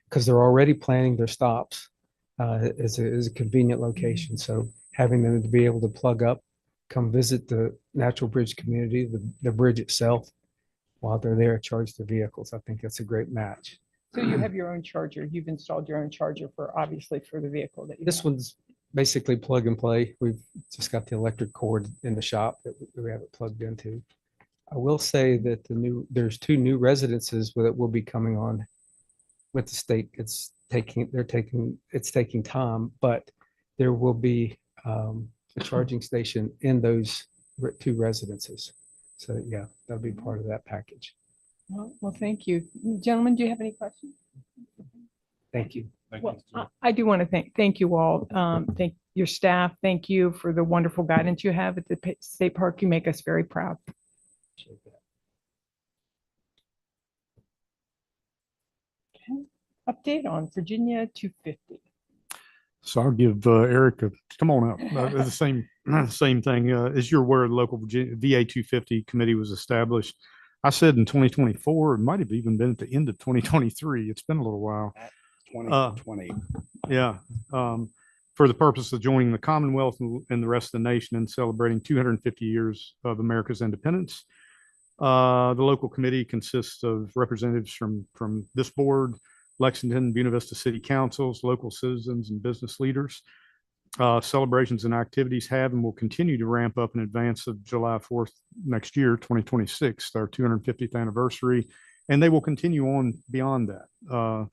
because they're already planning their stops as a convenient location. So having them to be able to plug up, come visit the Natural Bridge community, the bridge itself, while they're there, charge their vehicles. I think that's a great match.
So you have your own charger. You've installed your own charger obviously for the vehicle that you
This
have.
one's basically plug and play. We've just got the electric cord in the shop that we have it plugged into. I will say that there's 2 new residences that will be coming on with the state. It's taking time, but there will be a charging station in those 2 residences. So yeah, that'll be part of that package.
Well, thank you. Gentlemen, do you have any questions?
Thank you.
Well, I do want to thank you all. Thank your staff. Thank you for the wonderful guidance you have at the state park. You make us very proud. Okay. Update on Virginia 250.
So I'll give Eric come on up. The same thing. As you're aware, the local Virginia VA 250 committee was established. I said in 2024, it might have even been at the end of 2023. It's been a little while.
2020.
Yeah. For the purpose of joining the Commonwealth and the rest of the nation in celebrating 250 years of America's independence. The local committee consists of representatives from this board, Lexington, Buena Vista City Councils, local citizens, and business leaders. Celebrations and activities have and will continue to ramp up in advance of July 4th next year, 2026, our 250th anniversary, and they will continue on beyond that.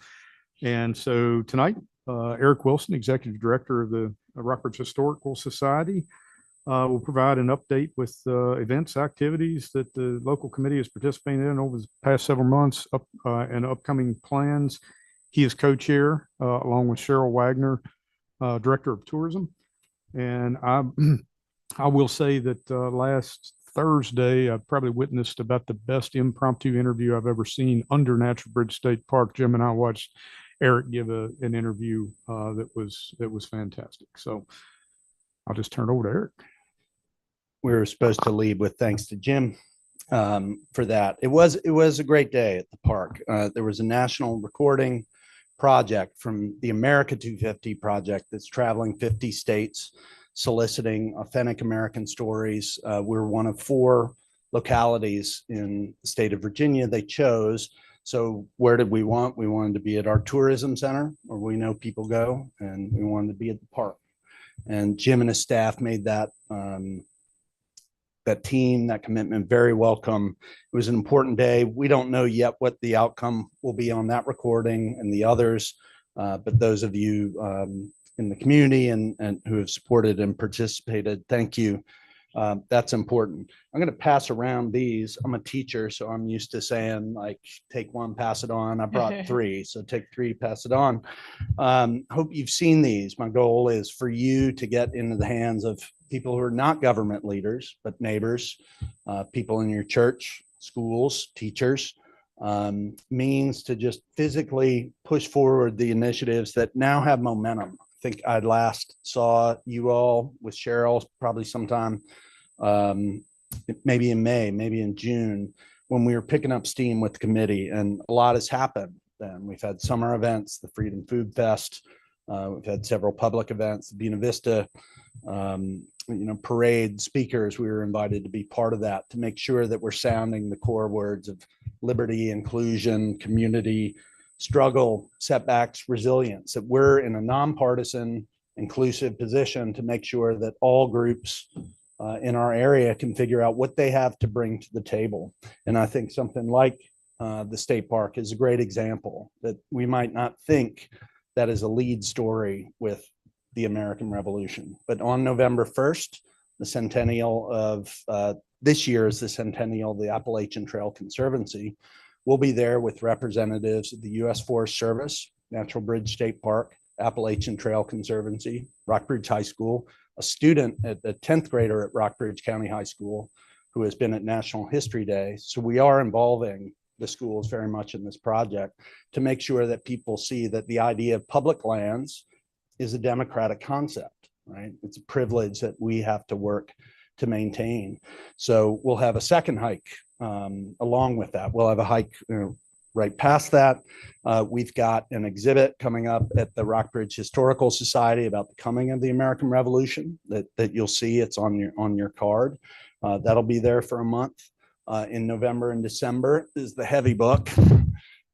And so tonight, Eric Wilson, Executive Director of the Rockbridge Historical Society, will provide an update with events, activities that the local committee has participated in over the past several months and upcoming plans. He is co-chair along with Cheryl Wagner, Director of Tourism. And I will say that last Thursday, I probably witnessed about the best impromptu interview I've ever seen under Natural Bridge State Park. Jim and I watched Eric give an interview that was fantastic. So I'll just turn it over to Eric.
We were supposed to lead with thanks to Jim for that. It was a great day at the park. There was a national recording project from the America 250 project that's traveling 50 states, soliciting authentic American stories. We're one of 4 localities in the state of Virginia they chose So where did we want? We wanted to be at our tourism center where we know people go, and we wanted to be at the park. And Jim and his staff made that that team, that commitment very welcome. It was an important day. We don't know yet what the outcome will be on that recording and the others, but those of you in the community and who have supported and participated, thank you. That's important. I'm going to pass around these. I'm a teacher, so I'm used to saying like, take one, pass it on. I brought three, so take three, pass it on. Hope you've seen these. My goal is for you to get into the hands of people who are not government leaders, but neighbors, people in your church, schools, teachers, means to just physically push forward the initiatives that now have momentum. I think I last saw you all with Cheryl probably sometime, maybe in May, maybe in June, when we were picking up steam with the committee, and a lot has happened. Then we've had summer events, the Freedom Food Fest. We've had several public events, the Buena Vista, parade speakers. We were invited to be part of that to make sure that we're sounding the core words of liberty, inclusion, community, struggle, setbacks, resilience, that we're in a nonpartisan, inclusive position to make sure that all groups in our area can figure out what they have to bring to the table. And I think something like the state park is a great example that we might not think that is a lead story with the American Revolution. But on November 1st, the centennial of this year is the centennial of the Appalachian Trail Conservancy. We'll be there with representatives of the U.S. Forest Service, Natural Bridge State Park, Appalachian Trail Conservancy, Rockbridge High School, a student, a 10th grader at Rockbridge County High School who has been at National History Day. So we are involving the schools very much in this project to make sure that people see that the idea of public lands is a democratic concept, right? It's a privilege that we have to work to maintain. So we'll have a second hike along with that. We'll have a hike right past that. We've got an exhibit coming up at the Rockbridge Historical Society about the coming of the American Revolution that you'll see. It's on your card. That'll be there for a month. In November and December is the heavy book.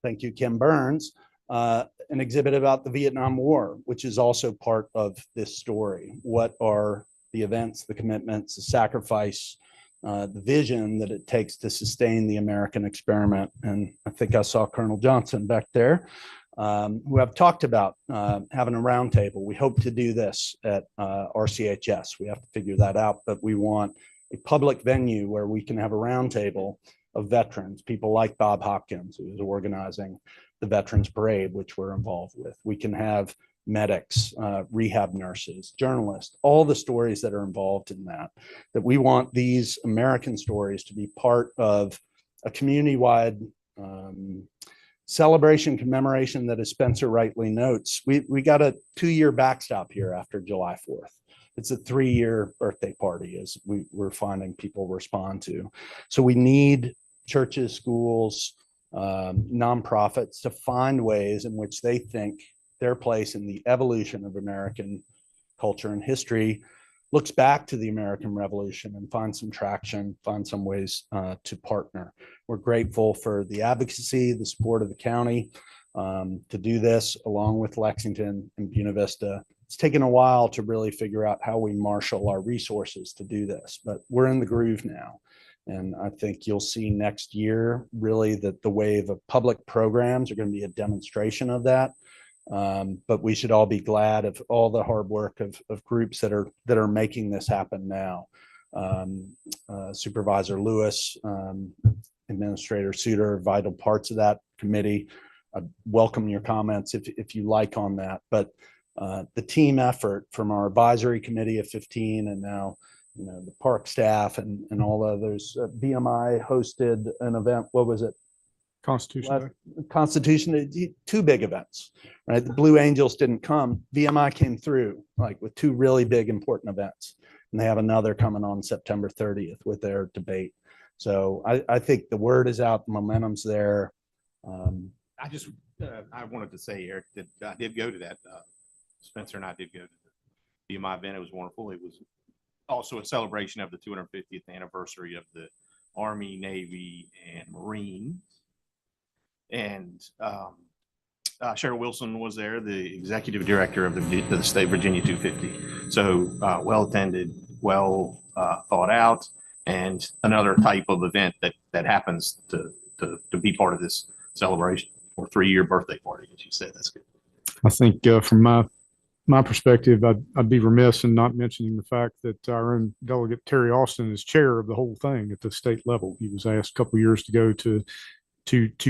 Thank you, Kim Burns. An exhibit about the Vietnam War, which is also part of this story. What are the events, the commitments, the sacrifice, the vision that it takes to sustain the American experiment? And I think I saw Colonel Johnson back there, who have talked about having a roundtable. We hope to do this at RCHS. We have to figure that out, but we want a public venue where we can have a roundtable of veterans, people like Bob Hopkins, who is organizing the Veterans Parade, which we're involved with. We can have medics, rehab nurses, journalists, all the stories that are involved in that we want these American stories to be part of a community-wide celebration, commemoration that, as Spencer rightly notes, we got a 2-year backstop here after July 4th. It's a 3-year birthday party, as we're finding people respond to. So we need churches, schools, nonprofits to find ways in which they think their place in the evolution of American culture and history looks back to the American Revolution and find some traction, find some ways to partner. We're grateful for the advocacy, the support of the county to do this, along with Lexington and Buena Vista. It's taken a while to really figure out how we marshal our resources to do this, but we're in the groove now. And I think you'll see next year really that the wave of public programs are going to be a demonstration of that. But we should all be glad of all the hard work of groups that are making this happen now. Supervisor Lewis, Administrator Suter, vital parts of that committee. I welcome your comments if you like on that. But the team effort from our advisory committee of 15 and now the park staff and all others. BMI hosted an event. What was it? Constitution, 2 big events, right? The Blue Angels didn't come. VMI came through with 2 really big important events. And they have another coming on September 30th with their debate. So I think the word is out, the momentum's there.
I wanted to say, Eric, that I did go to that. Spencer and I did go to the BMI event. It was wonderful. It was also a celebration of the 250th anniversary of the Army, Navy, and Marines. And Cheryl Wilson was there, the executive director of the State Virginia 250. So well attended, well thought out, and another type of event that happens to be part of this celebration or 3-year birthday party, as you said. That's good.
I think from my perspective, I'd be remiss in not mentioning the fact that our own delegate Terry Austin is chair of the whole thing at the state level. He was asked a couple of years ago to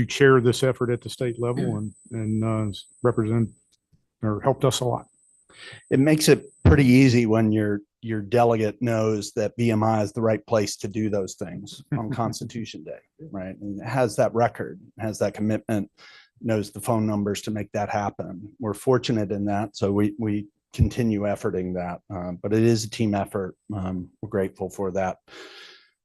chair this effort at the state level and represent or helped us a lot.
It makes it pretty easy when your delegate knows that BMI is the right place to do those things on Constitution Day, right? And has that record, has that commitment, knows the phone numbers to make that happen. We're fortunate in that, so we continue efforting that, but it is a team effort. We're grateful for that.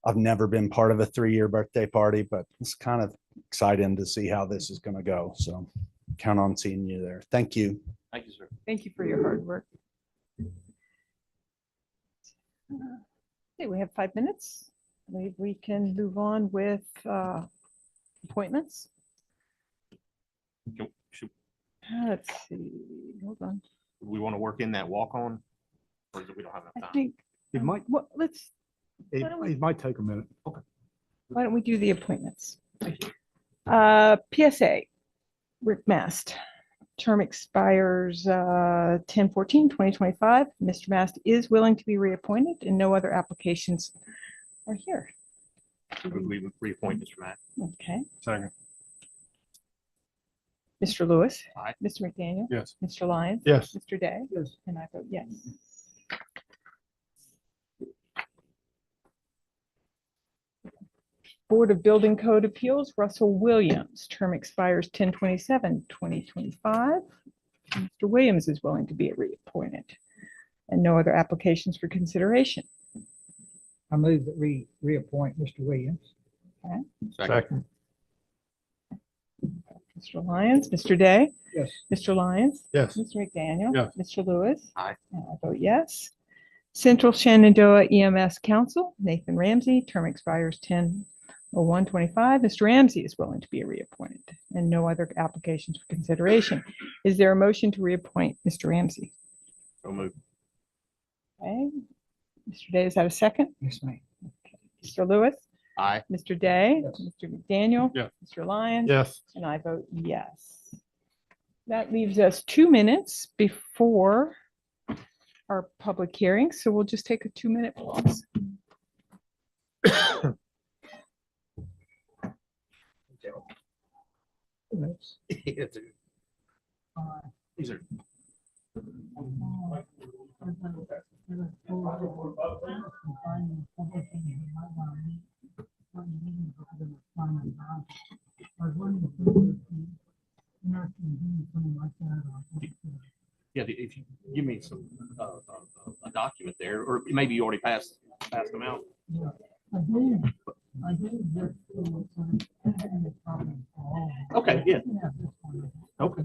I've never been part of a 3-year birthday party, but it's kind of exciting to see how this is going to go. So count on seeing you there. Thank you.
Thank you, sir.
Thank you for your hard work. Okay, we have 5 minutes. I believe we can move on with appointments. Let's see, hold on.
Do we want to work in that walk on? Or is it we don't have enough
I
time?
think,
It might,
what, let's,
it,
why don't we-
it might take a minute.
why don't we do the appointments? PSA, Rick Mast. Term expires 10/14/2025. Mr. Mast is willing to be reappointed and no other applications are here.
We reappoint Mr. Matt.
Okay.
Second.
Mr. Lewis.
Aye.
Mr. McDaniel.
Yes.
Mr. Lyons.
Yes.
Mr. Day.
Yes.
And I vote yes. Board of Building Code Appeals, Russell Williams, term expires 10/27/2025. Mr. Williams is willing to be reappointed and no other applications for consideration.
I move that we reappoint Mr. Williams.
Second.
Mr. Lyons, Mr. Day,
Yes.
Mr. Lyons.
Yes.
Mr. McDaniel.
Yes.
Mr. Lewis.
Aye.
And I vote yes. Central Shenandoah EMS Council, Nathan Ramsey, term expires 10/01/25. Mr. Ramsey is willing to be reappointed and no other applications for consideration. Is there a motion to reappoint Mr. Ramsey?
So moved.
Okay. Mr. Day, is that a second?
Yes, ma'am.
Mr. Lewis,
Aye.
Mr. Day,
Yes.
Mr. McDaniel.
Yes.
Mr. Lyons.
Yes.
And I vote yes. That leaves us 2 minutes before our public hearing, so we'll just take a 2-minute pause.
These are. Yeah, if you give me some, a document there, or maybe you already passed them out. Okay, yeah. Okay.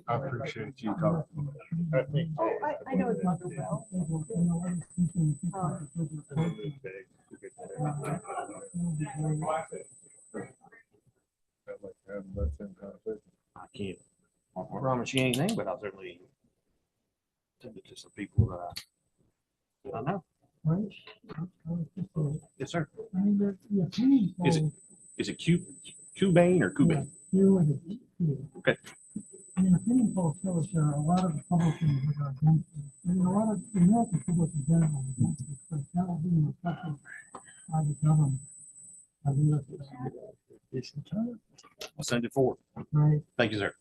I appreciate you talking.
I know it's not well.
I can't promise you anything, but I'll certainly send it to some people that I know. Yes, sir. Is it Cubane or Cubane? Okay.
I mean, opinion polls show us there are a lot of Republicans that are against it. And a lot of the American public in general are against it, but that will be reflected by the government.
I'll send it forward.
Right.
Thank you, sir.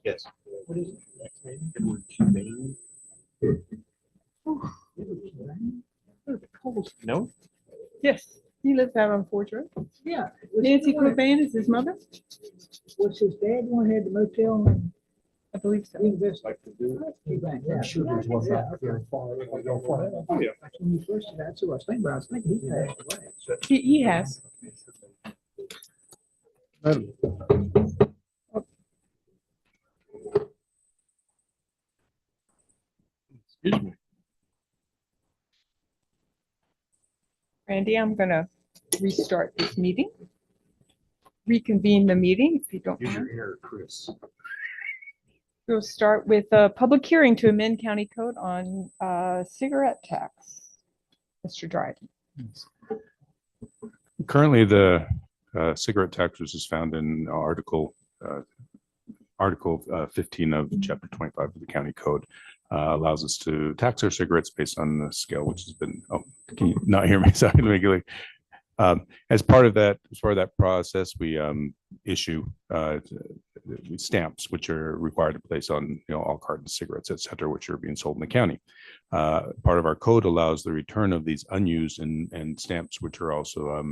Yes. What is it? Edward Cubane. No?
Yes, he lives out on Forge Road.
Yeah.
Nancy Cobain is his mother?
Was his dad one had the motel?
I believe so.
I'm sure there's one back there far.
Oh, yeah.
When you first said that, so I was thinking, he passed away.
He has.
Excuse me.
Randy, I'm gonna restart this meeting. Reconvene the meeting, if you don't mind.
hair, Chris.
We'll start with a public hearing to amend county code on cigarette tax. Mr. Dryden.
Currently, the cigarette tax which is found in Article 15 of Chapter 25 of the county code allows us to tax our cigarettes based on the scale which has been, oh, can you not hear me? Sorry, regularly. As part of that process, we issue stamps which are required to place on all cartons of cigarettes, et cetera, which are being sold in the county. Part of our code allows the return of these unused and stamps which are also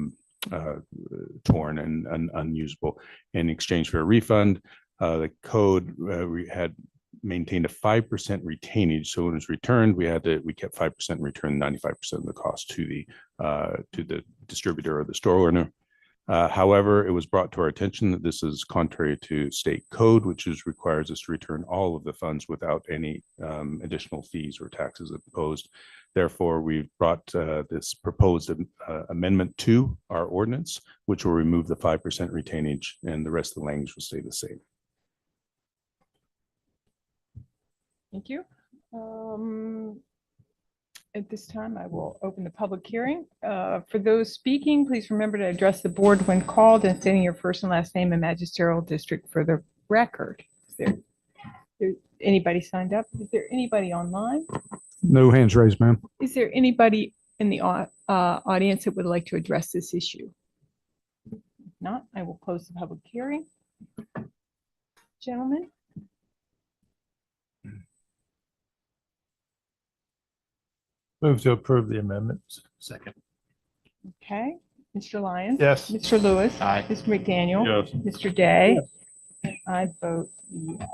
torn and unusable in exchange for a refund. The code we had maintained a 5% retainage. So when it was returned, we kept 5% and returned 95% of the cost to the distributor or the store owner. However, it was brought to our attention that this is contrary to state code, which requires us to return all of the funds without any additional fees or taxes imposed. Therefore, we've brought this proposed amendment to our ordinance, which will remove the 5% retainage, and the rest of the language will stay the same.
Thank you. At this time, I will open the public hearing. For those speaking, please remember to address the board when called and stating your first and last name and magisterial district for the record. Is there anybody signed up? Is there anybody online?
No hands raised, ma'am.
Is there anybody in the audience that would like to address this issue? If not, I will close the public hearing. Gentlemen?
Move to approve the amendments.
Second.
Okay, Mr. Lyons?
Yes.
Mr. Lewis?
Aye.
Mr. McDaniel?
Yes.
Mr. Day? And I vote yes.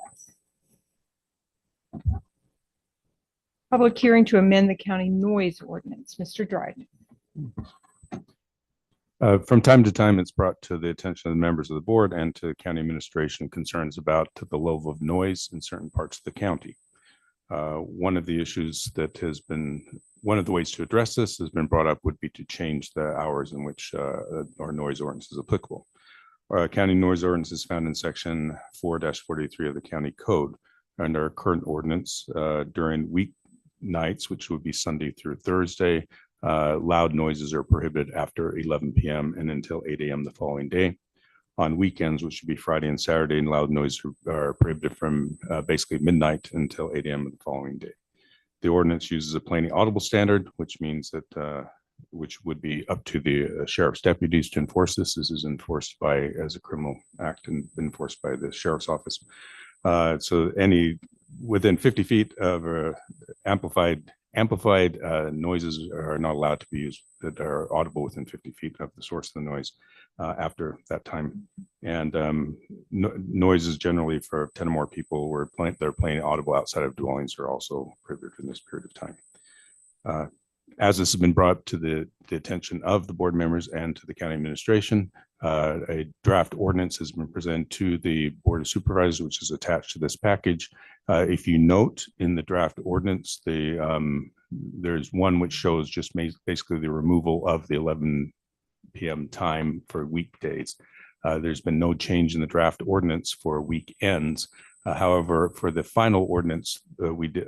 Public hearing to amend the county noise ordinance. Mr. Dryden.
From time to time, it's brought to the attention of the members of the board and to county administration concerns about the level of noise in certain parts of the county. One of the issues that has been, one of the ways to address this has been brought up would be to change the hours in which our noise ordinance is applicable. Our county noise ordinance is found in section 4-43 of the county code. Under our current ordinance, during weeknights, which would be Sunday through Thursday, loud noises are prohibited after 11 p.m. and until 8 a.m. the following day. On weekends, which would be Friday and Saturday, and loud noise are prohibited from basically midnight until 8 a.m. of the following day. The ordinance uses a plainly audible standard, which means that which would be up to the sheriff's deputies to enforce this. This is enforced as a criminal act and enforced by the sheriff's office. So within 50 feet of amplified noises are not allowed to be used that are audible within 50 feet of the source of the noise after that time. And noises generally for 10 or more people where they're playing audible outside of dwellings are also prohibited in this period of time. As this has been brought to the attention of the board members and to the county administration, a draft ordinance has been presented to the Board of Supervisors, which is attached to this package. If you note in the draft ordinance, there's one which shows just basically the removal of the 11 p.m. time for weekdays. There's been no change in the draft ordinance for weekends. However, for the final ordinance,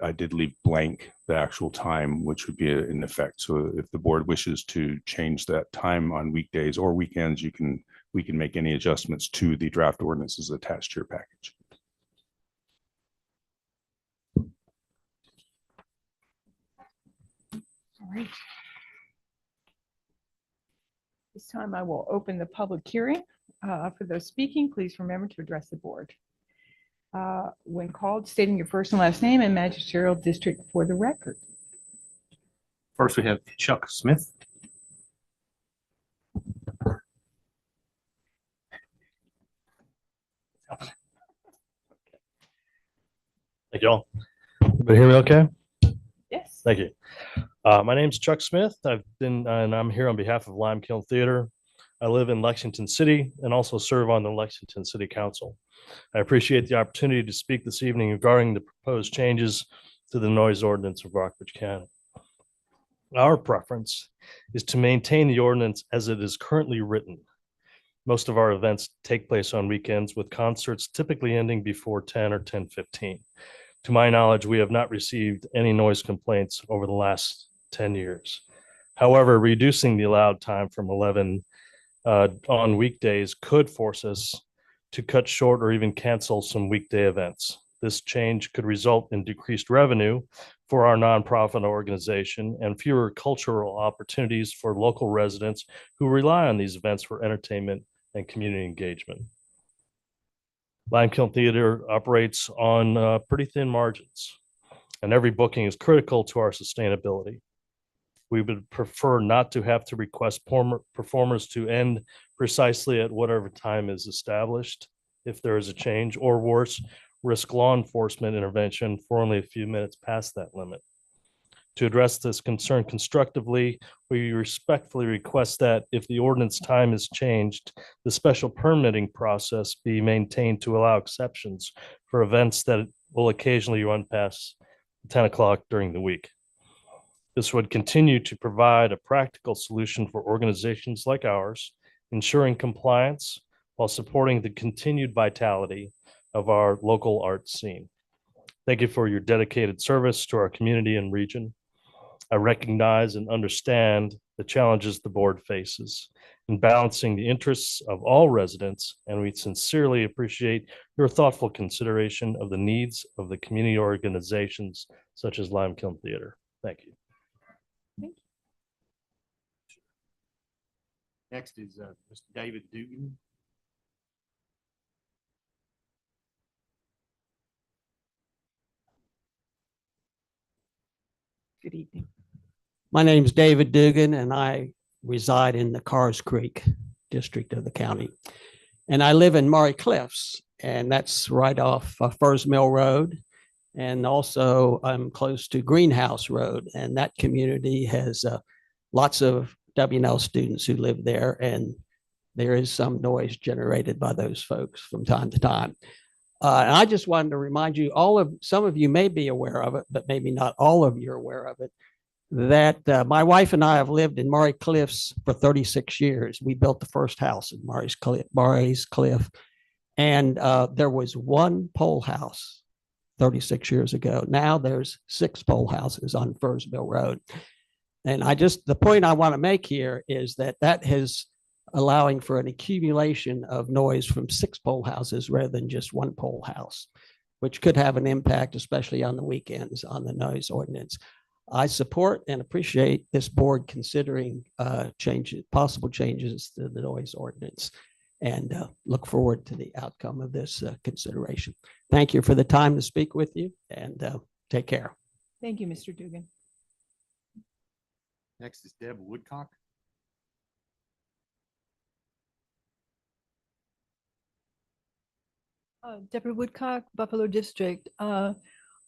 I did leave blank the actual time, which would be in effect. So if the board wishes to change that time on weekdays or weekends, we can make any adjustments to the draft ordinances attached to your package.
All right. This time I will open the public hearing. For those speaking, please remember to address the board. When called, stating your first and last name and magisterial district for the record.
First, we have Chuck Smith.
y'all. Everybody hear me okay?
Yes.
Thank you. My name's Chuck Smith. And I'm here on behalf of Lime Kiln Theater. I live in Lexington City and also serve on the Lexington City Council. I appreciate the opportunity to speak this evening regarding the proposed changes to the noise ordinance of Rockbridge County. Our preference is to maintain the ordinance as it is currently written. Most of our events take place on weekends, with concerts typically ending before 10 or 10:15. To my knowledge, we have not received any noise complaints over the last 10 years. However, reducing the allowed time from 11 on weekdays could force us to cut short or even cancel some weekday events. This change could result in decreased revenue for our nonprofit organization and fewer cultural opportunities for local residents who rely on these events for entertainment and community engagement. Lime Kiln Theater operates on pretty thin margins, and every booking is critical to our sustainability. We would prefer not to have to request performers to end precisely at whatever time is established if there is a change, or worse, risk law enforcement intervention for only a few minutes past that limit. To address this concern constructively, we respectfully request that if the ordinance time is changed, the special permitting process be maintained to allow exceptions for events that will occasionally run past 10 o'clock during the week. This would continue to provide a practical solution for organizations like ours, ensuring compliance while supporting the continued vitality of our local arts scene. Thank you for your dedicated service to our community and region. I recognize and understand the challenges the board faces in balancing the interests of all residents, and we sincerely appreciate your thoughtful consideration of the needs of the community organizations such as Lime Kiln Theater. Thank you.
Next is Mr. David Dugan.
Good evening. My name is David Dugan, and I reside in the Cars Creek district of the county. And I live in Murray Cliffs, and that's right off Furs Mill Road. And also I'm close to Greenhouse Road, and that community has lots of W&L students who live there, and there is some noise generated by those folks from time to time. And I just wanted to remind you, some of you may be aware of it, but maybe not all of you are aware of it, that my wife and I have lived in Murray Cliffs for 36 years. We built the first house in Murray's Cliff, and there was one pole house 36 years ago. Now there's 6 pole houses on Furs Mill Road. And the point I want to make here is that is allowing for an accumulation of noise from 6 pole houses rather than just one pole house, which could have an impact, especially on the weekends, on the noise ordinance. I support and appreciate this board considering possible changes to the noise ordinance, and look forward to the outcome of this consideration. Thank you for the time to speak with you, and take care.
Thank you, Mr. Dugan.
Next is Deb Woodcock.
Deborah Woodcock, Buffalo District. I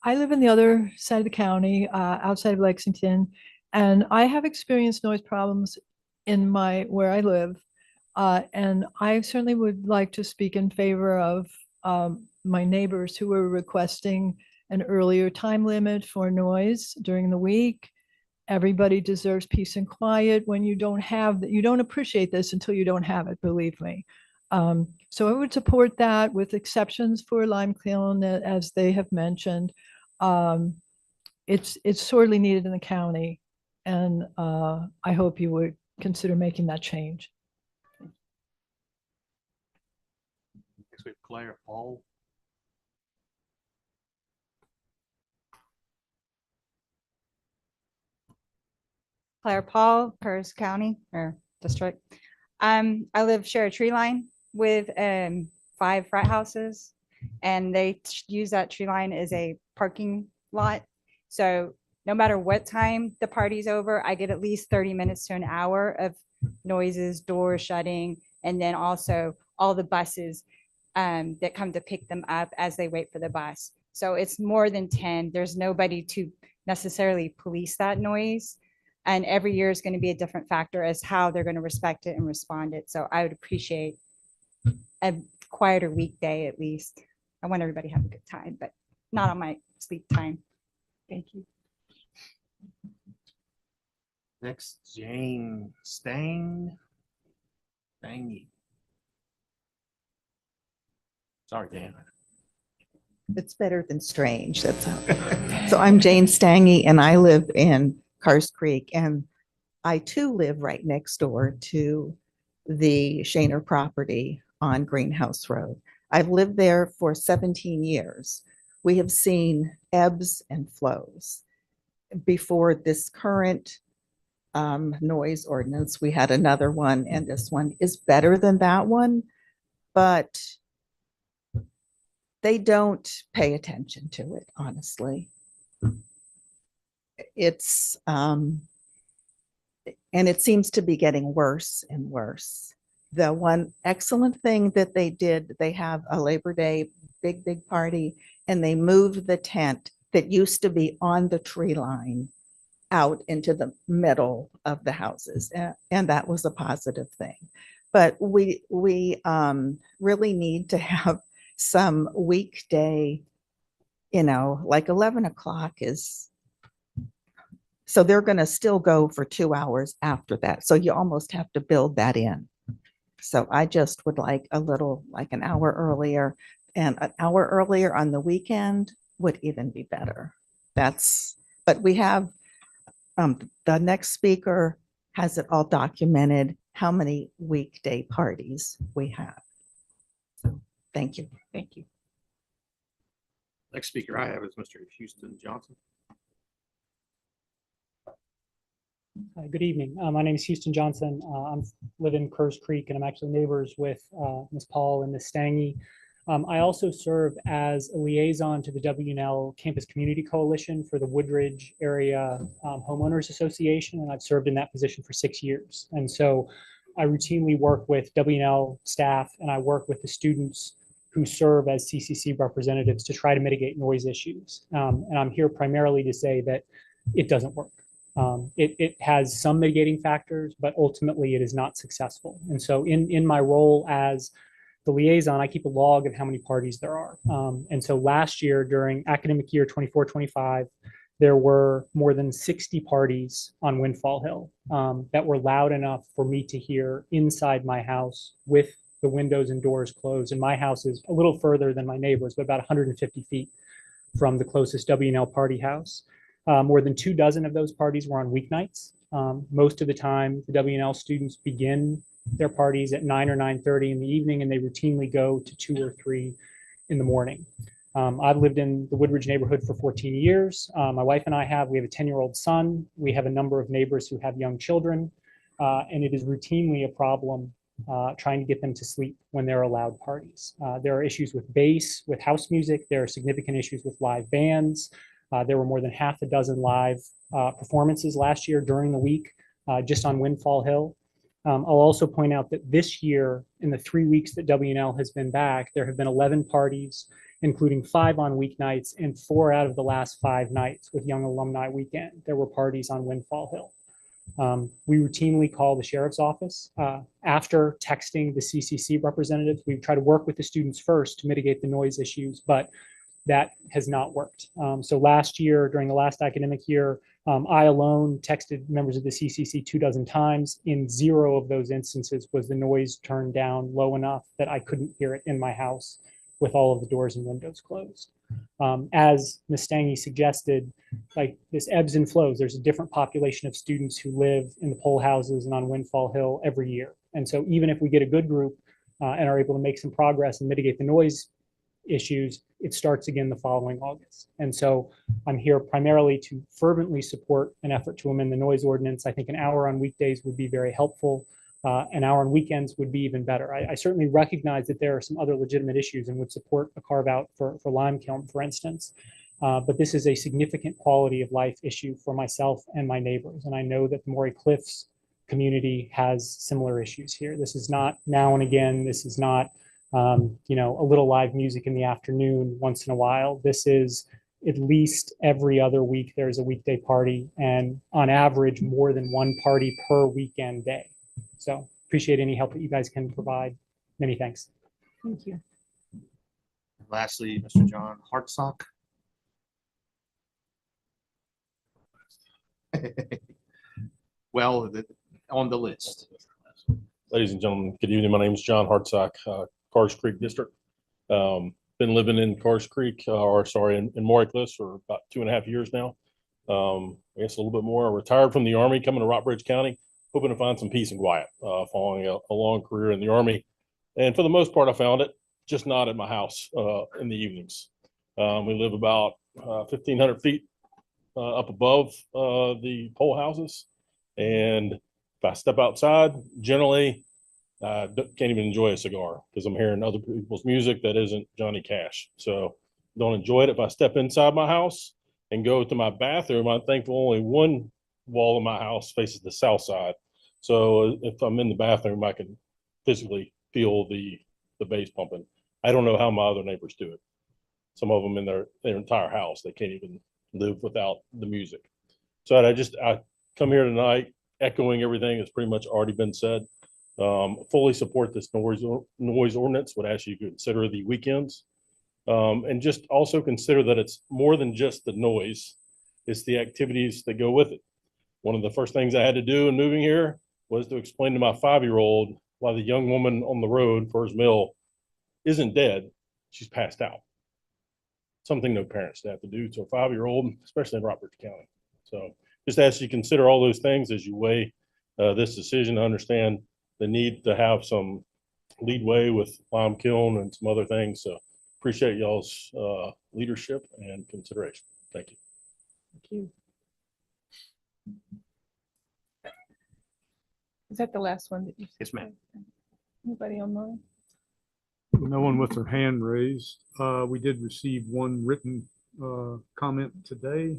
live in the other side of the county, outside of Lexington, and I have experienced noise problems in where I live. And I certainly would like to speak in favor of my neighbors who were requesting an earlier time limit for noise during the week. Everybody deserves peace and quiet. When you don't have that, you don't appreciate this until you don't have it, believe me. So I would support that with exceptions for Lime Kiln, as they have mentioned. It's sorely needed in the county, and I hope you would consider making that change.
Next we have Claire Paul.
Claire Paul, Curtis County or District. I share a tree line with 5 frat houses, and they use that tree line as a parking lot. So no matter what time the party's over, I get at least 30 minutes to an hour of noises, doors shutting, and then also all the buses that come to pick them up as they wait for the bus. So it's more than 10. There's nobody to necessarily police that noise. And every year is going to be a different factor as how they're going to respect it and respond it. So I would appreciate a quieter weekday at least. I want everybody to have a good time, but not on my sleep time. Thank you.
Next, Jane Stangy. Sorry, Dan.
It's better than strange. That's how. So I'm Jane Stangy and I live in Cars Creek, and I too live right next door to the Shaner property on Greenhouse Road. I've lived there for 17 years. We have seen ebbs and flows. Before this current noise ordinance, we had another one, and this one is better than that one, but they don't pay attention to it, honestly. It's, and it seems to be getting worse and worse. The one excellent thing that they did, they have a Labor Day big party, and they moved the tent that used to be on the tree line out into the middle of the houses. And that was a positive thing. But we really need to have some weekday, like 11 o'clock is, so they're going to still go for 2 hours after that. So you almost have to build that in. So I just would like a little, like an hour earlier, and an hour earlier on the weekend would even be better. But we have, the next speaker has it all documented, how many weekday parties we have. So thank you.
Thank you.
Next speaker I have is Mr. Houston Johnson.
Good evening. My name is Houston Johnson. I live in Kerrs Creek, and I'm actually neighbors with Ms. Paul and Ms. Stangy. I also serve as a liaison to the WNL Campus Community Coalition for the Woodridge Area Homeowners Association, and I've served in that position for 6 years. And so I routinely work with WNL staff, and I work with the students who serve as CCC representatives to try to mitigate noise issues. And I'm here primarily to say that it doesn't work. It has some mitigating factors, but ultimately it is not successful. And so in my role as the liaison, I keep a log of how many parties there are. And so last year, during academic year 24-25, there were more than 60 parties on Windfall Hill that were loud enough for me to hear inside my house with the windows and doors closed. And my house is a little further than my neighbor's, but about 150 feet from the closest WNL party house. More than 24 of those parties were on weeknights. Most of the time, the WNL students begin their parties at 9 or 9:30 in the evening, and they routinely go to 2 or 3 in the morning. I've lived in the Woodridge neighborhood for 14 years. My wife and we have a 10-year-old son. We have a number of neighbors who have young children, and it is routinely a problem trying to get them to sleep when there are loud parties. There are issues with bass, with house music. There are significant issues with live bands. There were more than half a dozen live performances last year during the week, just on Windfall Hill. I'll also point out that this year, in the 3 weeks that WNL has been back, there have been 11 parties, including 5 on weeknights and 4 out of the last 5 nights with Young Alumni Weekend. There were parties on Windfall Hill. We routinely call the sheriff's office after texting the CCC representatives. We try to work with the students first to mitigate the noise issues, but that has not worked. So last year, during the last academic year, I alone texted members of the CCC 24 times. In 0 of those instances was the noise turned down low enough that I couldn't hear it in my house with all of the doors and windows closed. As Ms. Stangy suggested, like this ebbs and flows. There's a different population of students who live in the poll houses and on Windfall Hill every year. And so even if we get a good group and are able to make some progress and mitigate the noise issues, it starts again the following August. And so I'm here primarily to fervently support an effort to amend the noise ordinance. I think an hour on weekdays would be very helpful. An hour on weekends would be even better. I certainly recognize that there are some other legitimate issues and would support a carve out for Limekiln, for instance. But this is a significant quality of life issue for myself and my neighbors. And I know that the Maury Cliffs community has similar issues here. This is not now and again. This is not A little live music in the afternoon once in a while. This is at least every other week, there's a weekday party, and on average, more than one party per weekend day. So appreciate any help that you guys can provide. Many thanks.
Thank you.
Lastly, Mr. John Hartsock. Well, on the list.
Ladies and gentlemen, good evening. My name is John Hartsock, Cars Creek District. Been living in Cars Creek, in Maury Cliffs for about 2.5 years now. I guess a little bit more. I retired from the Army, coming to Rockbridge County, hoping to find some peace and quiet, following a long career in the Army. And for the most part, I found it, just not at my house in the evenings. We live about 1,500 feet up above the pole houses. And if I step outside, generally, can't even enjoy a cigar because I'm hearing other people's music that isn't Johnny Cash. So don't enjoy it. If I step inside my house and go to my bathroom, I'm thankful only one wall of my house faces the south side. So if I'm in the bathroom, I can physically feel the bass pumping. I don't know how my other neighbors do it. Some of them in their entire house, they can't even live without the music. So I come here tonight echoing everything that's pretty much already been said. Fully support this noise ordinance. Would ask you to consider the weekends, and just also consider that it's more than just the noise. It's the activities that go with it. One of the first things I had to do in moving here was to explain to my 5-year-old why the young woman on the road, First Mill, isn't dead. She's passed out. Something no parents have to do to a 5-year-old, especially in Rockbridge County. So just ask you to consider all those things as you weigh this decision. To understand the need to have some leadway with lime kiln and some other things. So appreciate y'all's leadership and consideration. Thank you.
Thank you. Is that the last one that you said?
Yes, ma'am.
Anybody online?
No one with their hand raised. We did receive one written comment today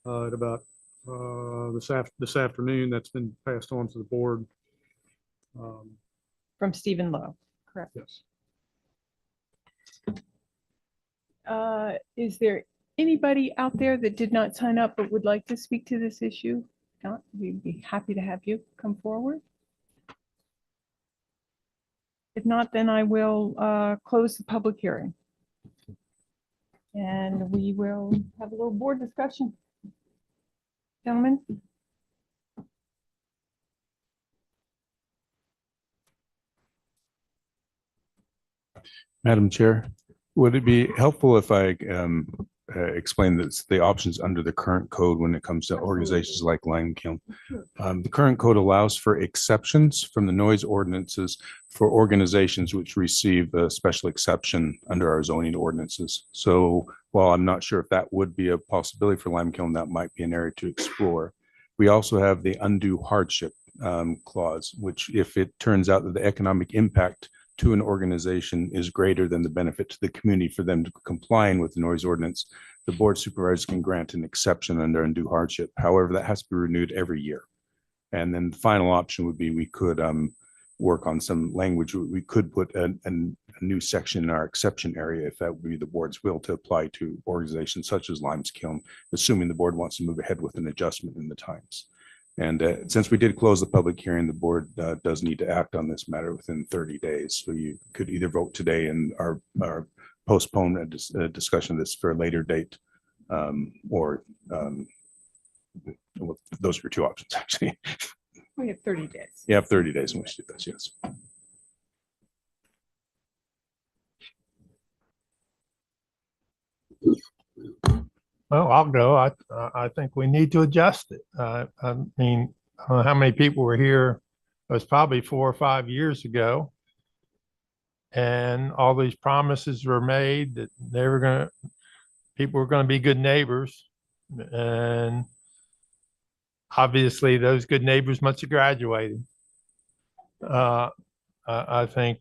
at about this afternoon. That's been passed on to the board.
From Stephen Lowe, correct?
Yes.
Is there anybody out there that did not sign up but would like to speak to this issue? If not, we'd be happy to have you come forward. If not, then I will close the public hearing. And we will have a little board discussion. Gentlemen?
Madam Chair, would it be helpful if I explain the options under the current code when it comes to organizations like Lime Kiln? The current code allows for exceptions from the noise ordinances for organizations which receive a special exception under our zoning ordinances. So while I'm not sure if that would be a possibility for Lime Kiln, that might be an area to explore. We also have the undue hardship clause, which if it turns out that the economic impact to an organization is greater than the benefit to the community for them to complying with the noise ordinance, the board of supervisors can grant an exception under undue hardship. However, that has to be renewed every year. And then the final option would be we could work on some language. We could put a new section in our exception area if that would be the board's will to apply to organizations such as Lime's Kiln, assuming the board wants to move ahead with an adjustment in the times. And since we did close the public hearing, the board does need to act on this matter within 30 days. So you could either vote today and or postpone a discussion of this for a later date, or well, those are your two options, actually.
We have 30 days.
You have 30 days in which to do this, yes.
Well, I'll go. I think we need to adjust it. I mean, I don't know how many people were here. It was probably 4 or 5 years ago. And all these promises were made that people were going to be good neighbors. And obviously those good neighbors must have graduated. I think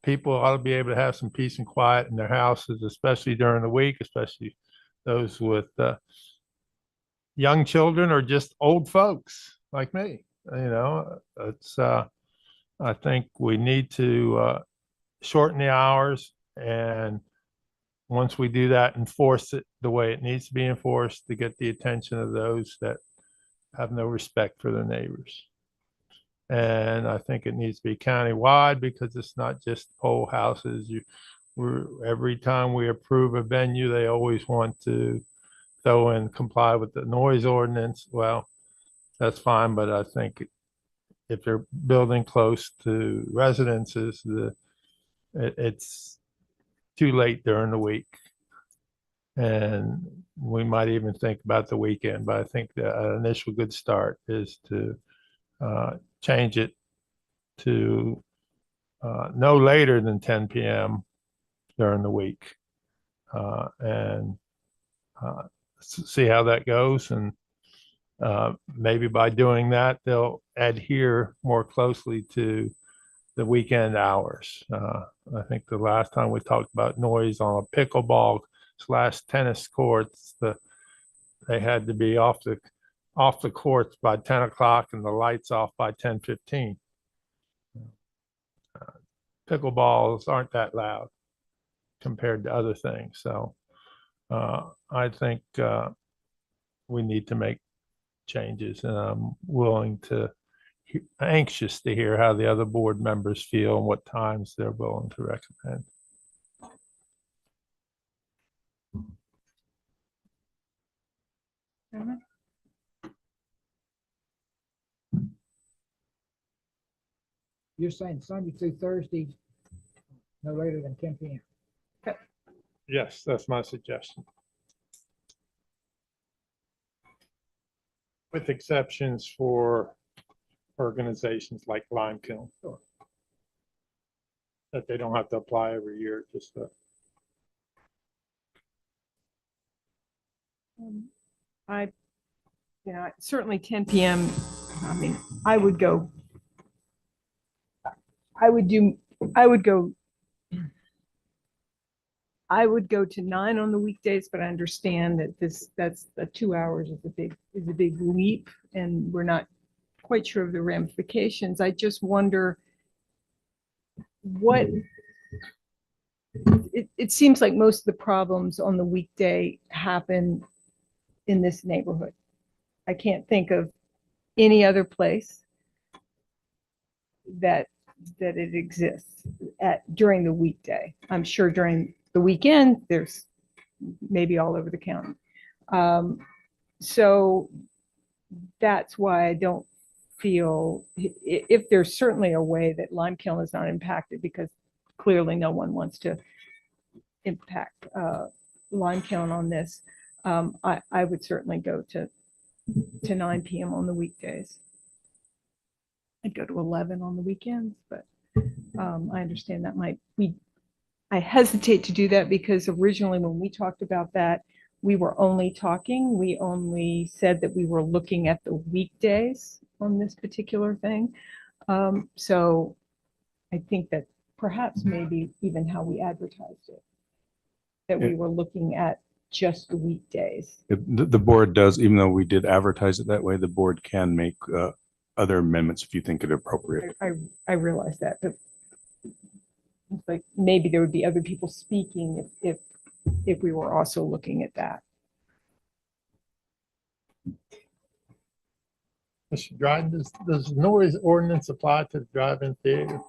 people ought to be able to have some peace and quiet in their houses, especially during the week, especially those with young children or just old folks like me. You know, it's I think we need to shorten the hours, and once we do that, enforce it the way it needs to be enforced to get the attention of those that have no respect for their neighbors. And I think it needs to be countywide because it's not just pole houses. Every time we approve a venue, they always want to throw in comply with the noise ordinance. Well, that's fine, but I think if they're building close to residences, it's too late during the week. And we might even think about the weekend, but I think the initial good start is to change it to no later than 10 p.m. during the week, and see how that goes. And maybe by doing that, they'll adhere more closely to the weekend hours. I think the last time we talked about noise on a pickleball / tennis courts, they had to be off the courts by 10 o'clock and the lights off by 10:15. Pickleballs aren't that loud compared to other things. So I think we need to make changes, and I'm anxious to hear how the other board members feel and what times they're willing to recommend.
You're saying Sunday through Thursday, no later than 10 p.m.
Yes, that's my suggestion. With exceptions for organizations like Lime Kiln. That they don't have to apply every year, just
certainly 10 p.m. I mean, I would go to 9 on the weekdays, but I understand that that's the 2 hours is a big leap, and we're not quite sure of the ramifications. I just wonder it seems like most of the problems on the weekday happen in this neighborhood. I can't think of any other place that it exists during the weekday. I'm sure during the weekend, there's maybe all over the county. So that's why I don't feel, if there's certainly a way that Lime Kiln is not impacted, because clearly no one wants to impact Lime Kiln on this, I would certainly go to 9 p.m. on the weekdays. I'd go to 11 on the weekends, but I understand that might be, I hesitate to do that because originally when we talked about that, we only said that we were looking at the weekdays on this particular thing. So I think that perhaps maybe even how we advertised it, that we were looking at just the weekdays.
The board does, even though we did advertise it that way, the board can make other amendments if you think it appropriate.
I realize that, but it's like maybe there would be other people speaking if we were also looking at that.
Mr. Dryden, does noise ordinance apply to the drive-in theater?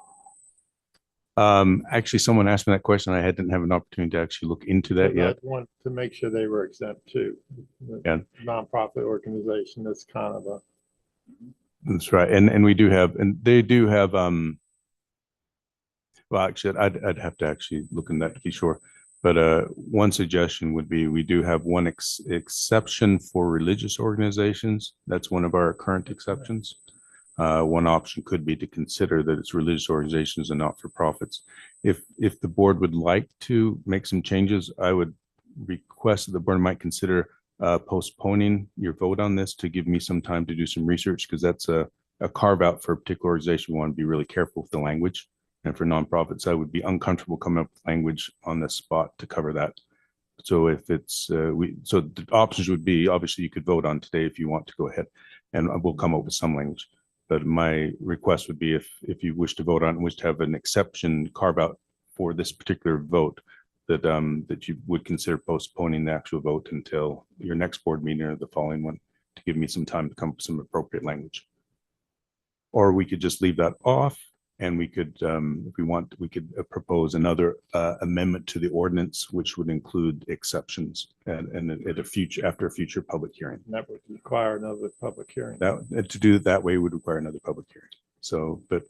Actually, someone asked me that question. I didn't have an opportunity to actually look into that yet.
I want to make sure they were exempt too.
Yeah.
Nonprofit organization, that's kind of a.
That's right. And we do have, and they do have, well, actually, I'd have to actually look in that to be sure. But one suggestion would be, we do have one exception for religious organizations. That's one of our current exceptions. One option could be to consider that it's religious organizations and not-for-profits. If the board would like to make some changes, I would request that the board might consider postponing your vote on this to give me some time to do some research, because that's a carve out for a particular organization. We want to be really careful with the language. And for nonprofits, I would be uncomfortable coming up with language on the spot to cover that. So if it's, so the options would be, obviously you could vote on today if you want to go ahead, and we'll come up with some language. But my request would be, if you wish to vote on, wish to have an exception carve out for this particular vote, that you would consider postponing the actual vote until your next board meeting or the following one, to give me some time to come up with some appropriate language. Or we could just leave that off, and we could, if we want, we could propose another amendment to the ordinance, which would include exceptions and at a future, after a future public hearing.
That would require another public hearing.
That, to do it that way would require another public hearing. So, but,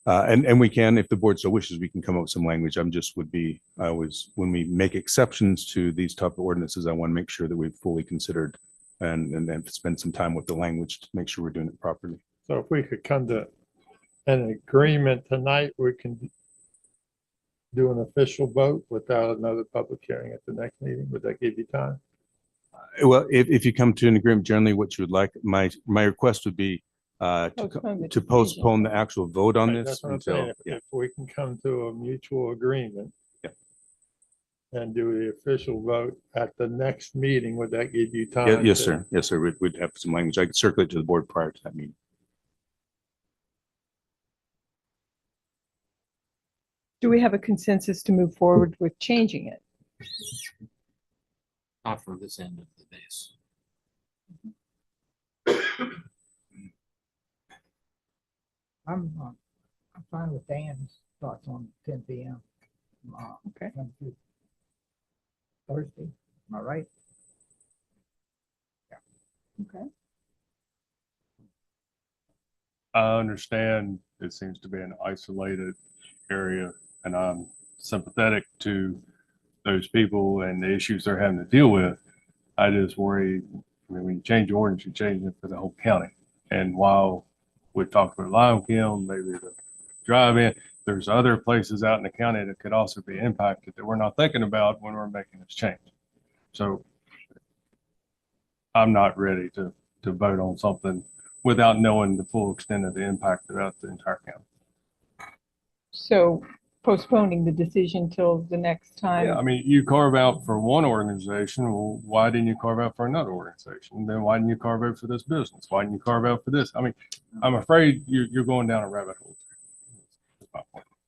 and we can, if the board so wishes, we can come up with some language. I always, when we make exceptions to these type of ordinances, I want to make sure that we've fully considered and then spend some time with the language to make sure we're doing it properly.
So if we could come to an agreement tonight, we can do an official vote without another public hearing at the next meeting. Would that give you time?
Well, if you come to an agreement, generally what you would like, my request would be to postpone the actual vote on
Right,
this
that's what I'm
until,
saying. If we can come to a mutual agreement and do the official vote at the next meeting, would that give you time?
Yes,
to-
sir. Yes, sir. We'd have some language. I could circulate to the board prior to that meeting.
Do we have a consensus to move forward with changing it?
Not for this end of the base.
I'm fine with Dan's thoughts on 10 p.m.
Okay.
Thursday, am I right?
Okay.
I understand it seems to be an isolated area, and I'm sympathetic to those people and the issues they're having to deal with. I just worry, I mean, when you change the ordinance, you change it for the whole county. And while we talked about Lime Kiln, maybe the drive-in, there's other places out in the county that could also be impacted that we're not thinking about when we're making this change. So I'm not ready to vote on something without knowing the full extent of the impact throughout the entire county.
So postponing the decision till the next time.
Yeah, I mean, you carve out for one organization, well, why didn't you carve out for another organization? And then why didn't you carve out for this business? Why didn't you carve out for this? I mean, I'm afraid you're going down a rabbit hole.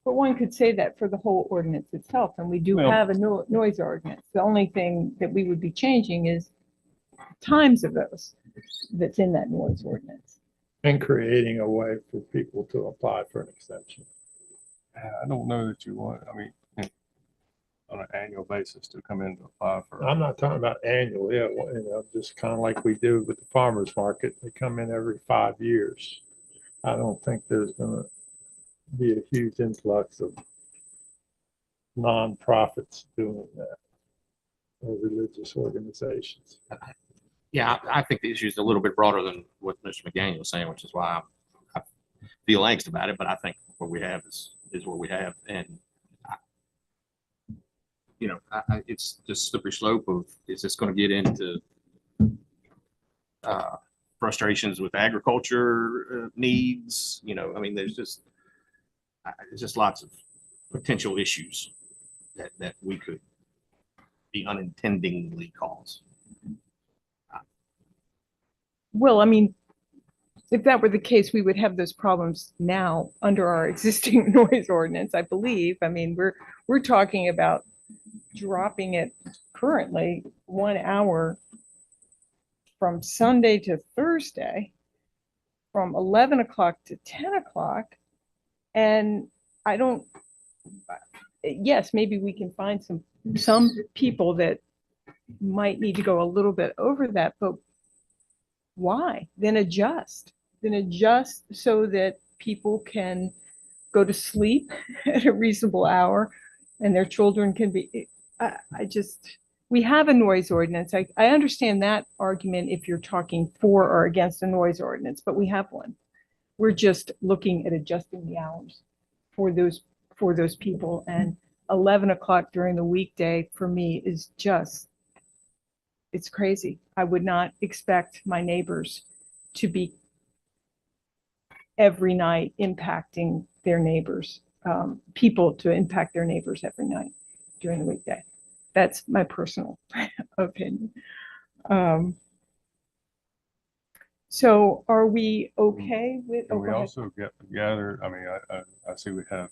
But one could say that for the whole ordinance itself, and we do
Well-
have a noise ordinance. The only thing that we would be changing is times of those that's in that noise ordinance.
And creating a way for people to apply for an extension.
I don't know that you want, I mean, on an annual basis to come in to apply for.
I'm not talking about annual, yeah, well, you know, just kind of like we do with the farmer's market. They come in every 5 years. I don't think there's gonna be a huge influx of nonprofits doing that or religious organizations.
Yeah, I think the issue is a little bit broader than what Mr. McDaniel was saying, which is why I feel angst about it. But I think what we have is what we have, and it's just slippery slope of is this going to get into frustrations with agriculture needs? I mean, there's just lots of potential issues that we could be unintendingly cause.
Well, I mean, if that were the case, we would have those problems now under our existing noise ordinance, I believe. I mean, we're talking about dropping it currently 1 hour from Sunday to Thursday, from 11 o'clock to 10 o'clock. And yes, maybe we can find some people that might need to go a little bit over that, but why? Then adjust so that people can go to sleep at a reasonable hour and their children can be, we have a noise ordinance. I understand that argument if you're talking for or against a noise ordinance, but we have one. We're just looking at adjusting the hours for those people, and 11 o'clock during the weekday for me is just, it's crazy. I would not expect my neighbors to be every night impacting their neighbors, people to impact their neighbors every night during the weekday. That's my personal opinion. So are we okay with?
And we also gather, I mean, I see we have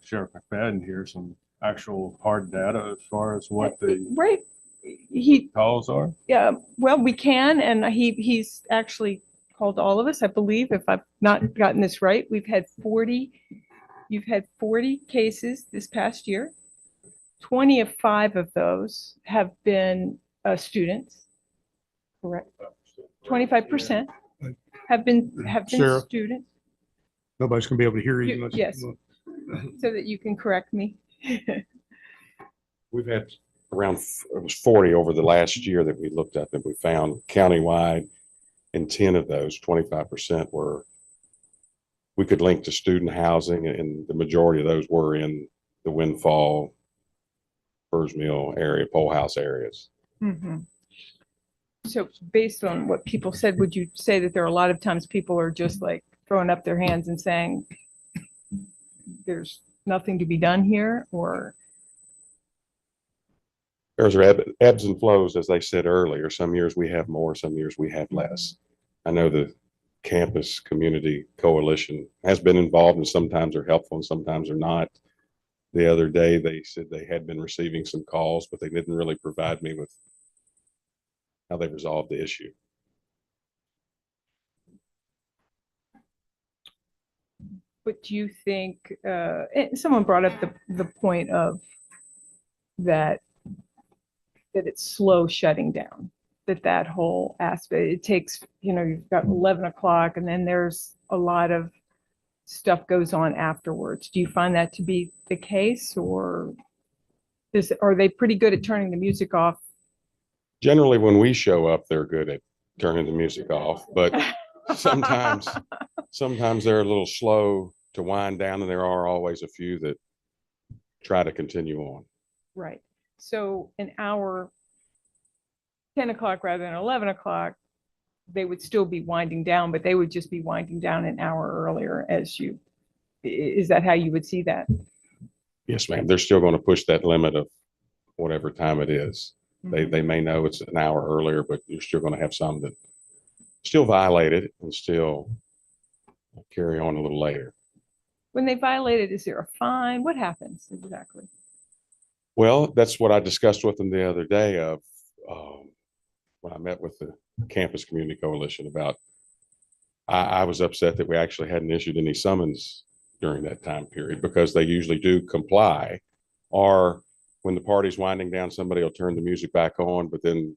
Sheriff McFadden here some actual hard data as far as what the
Right. He,
calls are?
yeah, well, we can, and he's actually called all of us, I believe, if I've not gotten this right. You've had 40 cases this past year. 25 of those have been students, correct? 25% have been
Sheriff.
students,
Nobody's gonna be able to hear you. unless-
yes, so that you can correct me.
We've had around, it was 40 over the last year that we looked at that we found countywide. And 10 of those, 25% were, we could link to student housing, and the majority of those were in the Windfall, Burrs Mill area, Pole House areas.
Mhm. So based on what people said, would you say that there are a lot of times people are just like throwing up their hands and saying, there's nothing to be done here, or?
There's ebbs and flows, as they said earlier. Some years we have more, some years we have less. I know the Campus Community Coalition has been involved, and sometimes they're helpful and sometimes they're not. The other day, they said they had been receiving some calls, but they didn't really provide me with how they resolved the issue.
But do you think, someone brought up the point of that it's slow shutting down, that whole aspect, it takes, you've got 11 o'clock and then there's a lot of stuff goes on afterwards. Do you find that to be the case, or are they pretty good at turning the music off?
Generally, when we show up, they're good at turning the music off, but sometimes they're a little slow to wind down, and there are always a few that try to continue on.
Right. So an hour, 10 o'clock rather than 11 o'clock, they would still be winding down, but they would just be winding down an hour earlier is that how you would see that?
Yes, ma'am. They're still going to push that limit of whatever time it is. They may know it's an hour earlier, but you're still going to have some that still violate it and still carry on a little later.
When they violate it, is there a fine? What happens exactly?
Well, that's what I discussed with them the other day of when I met with the Campus Community Coalition about, I was upset that we actually hadn't issued any summons during that time period, because they usually do comply, or when the party's winding down, somebody will turn the music back on, but then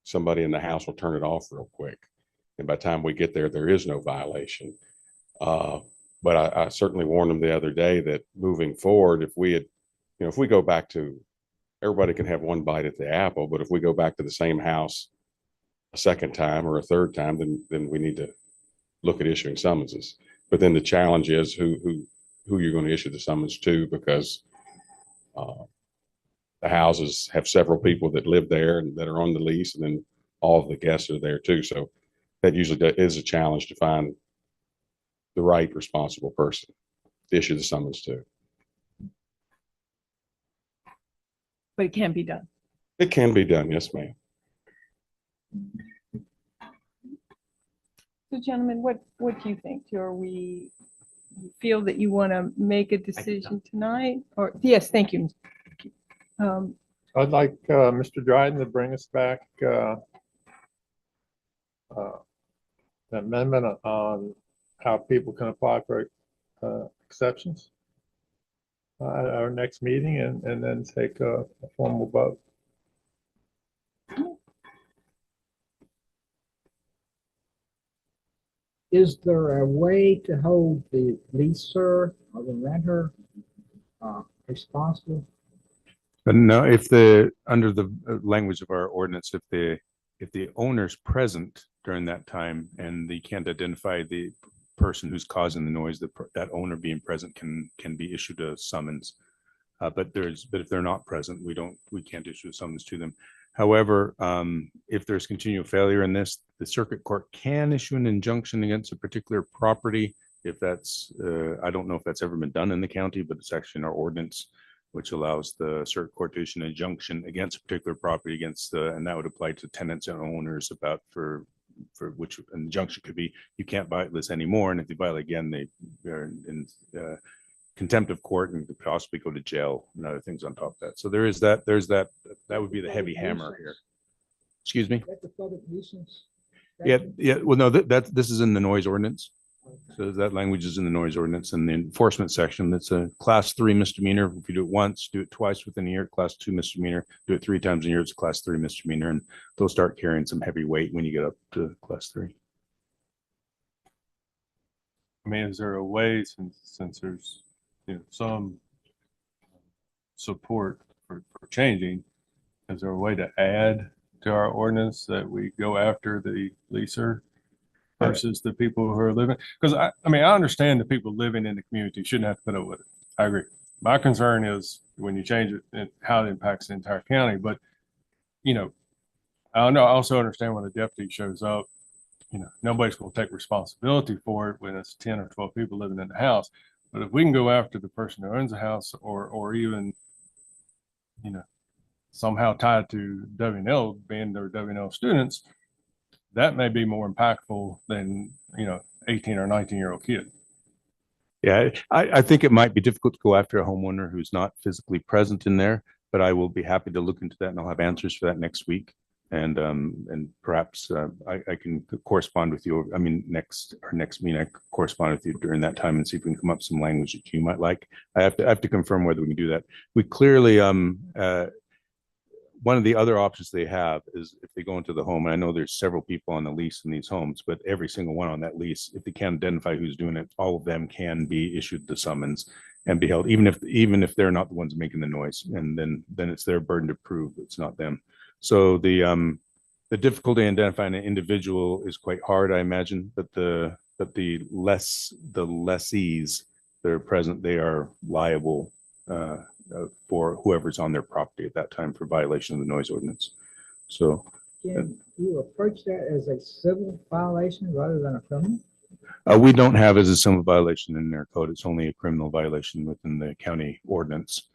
somebody in the house will turn it off real quick. And by the time we get there, there is no violation. But I certainly warned them the other day that moving forward, if we go back to, everybody can have one bite at the apple, but if we go back to the same house a second time or a third time, then we need to look at issuing summonses. But then the challenge is who you're going to issue the summons to, because the houses have several people that live there and that are on the lease, and then all of the guests are there too. So that usually is a challenge to find the right responsible person to issue the summons to.
But it can be done.
It can be done, yes, ma'am.
So gentlemen, what do you think? You feel that you want to make a decision tonight? Or, yes, thank you.
I'd like Mr. Dryden to bring us back the amendment on how people can apply for exceptions at our next meeting, and then take a formal vote.
Is there a way to hold the leaser or the renter responsible?
But no, under the language of our ordinance, if the owner's present during that time and they can't identify the person who's causing the noise, that owner being present can be issued a summons. But if they're not present, we can't issue a summons to them. However, if there's continual failure in this, the circuit court can issue an injunction against a particular property. If that's, I don't know if that's ever been done in the county, but it's actually in our ordinance, which allows the circuit court to issue an injunction against a particular property and that would apply to tenants and owners for which an injunction could be, you can't violate this anymore. And if you violate again, contempt of court and could possibly go to jail and other things on top of that. So there's that, that would be the heavy hammer here. Excuse me?
That's a public nuisance.
Yeah. Well, no, this is in the noise ordinance. So that language is in the noise ordinance and the enforcement section. That's a class 3 misdemeanor. If you do it once, do it twice within a year, class 2 misdemeanor, do it 3 times a year, it's a class 3 misdemeanor. And they'll start carrying some heavy weight when you get up to class 3.
I mean, is there a way, since there's, some support for changing, is there a way to add to our ordinance that we go after the leaser versus the people who are living? Because I mean, I understand the people living in the community shouldn't have to put up with it. I agree. My concern is when you change it and how it impacts the entire county. But, I also understand when a deputy shows up, nobody's going to take responsibility for it when it's 10 or 12 people living in the house. But if we can go after the person who owns the house or even, somehow tied to WNL, being their WNL students, that may be more impactful than, 18 or 19-year-old kid.
Yeah, I think it might be difficult to go after a homeowner who's not physically present in there, but I will be happy to look into that and I'll have answers for that next week. And perhaps I can correspond with you. I mean, our next meeting, I could correspond with you during that time and see if we can come up with some language that you might like. I have to confirm whether we can do that. We clearly, one of the other options they have is if they go into the home, and I know there's several people on the lease in these homes, but every single one on that lease, if they can't identify who's doing it, all of them can be issued the summons and be held, even if they're not the ones making the noise. And then it's their burden to prove it's not them. So the difficulty in identifying an individual is quite hard, I imagine, but the lessees that are present, they are liable for whoever's on their property at that time for violation of the noise ordinance. So
Can you approach that as a civil violation rather than a criminal?
we don't have as a civil violation in their code. It's only a criminal violation within the county ordinance.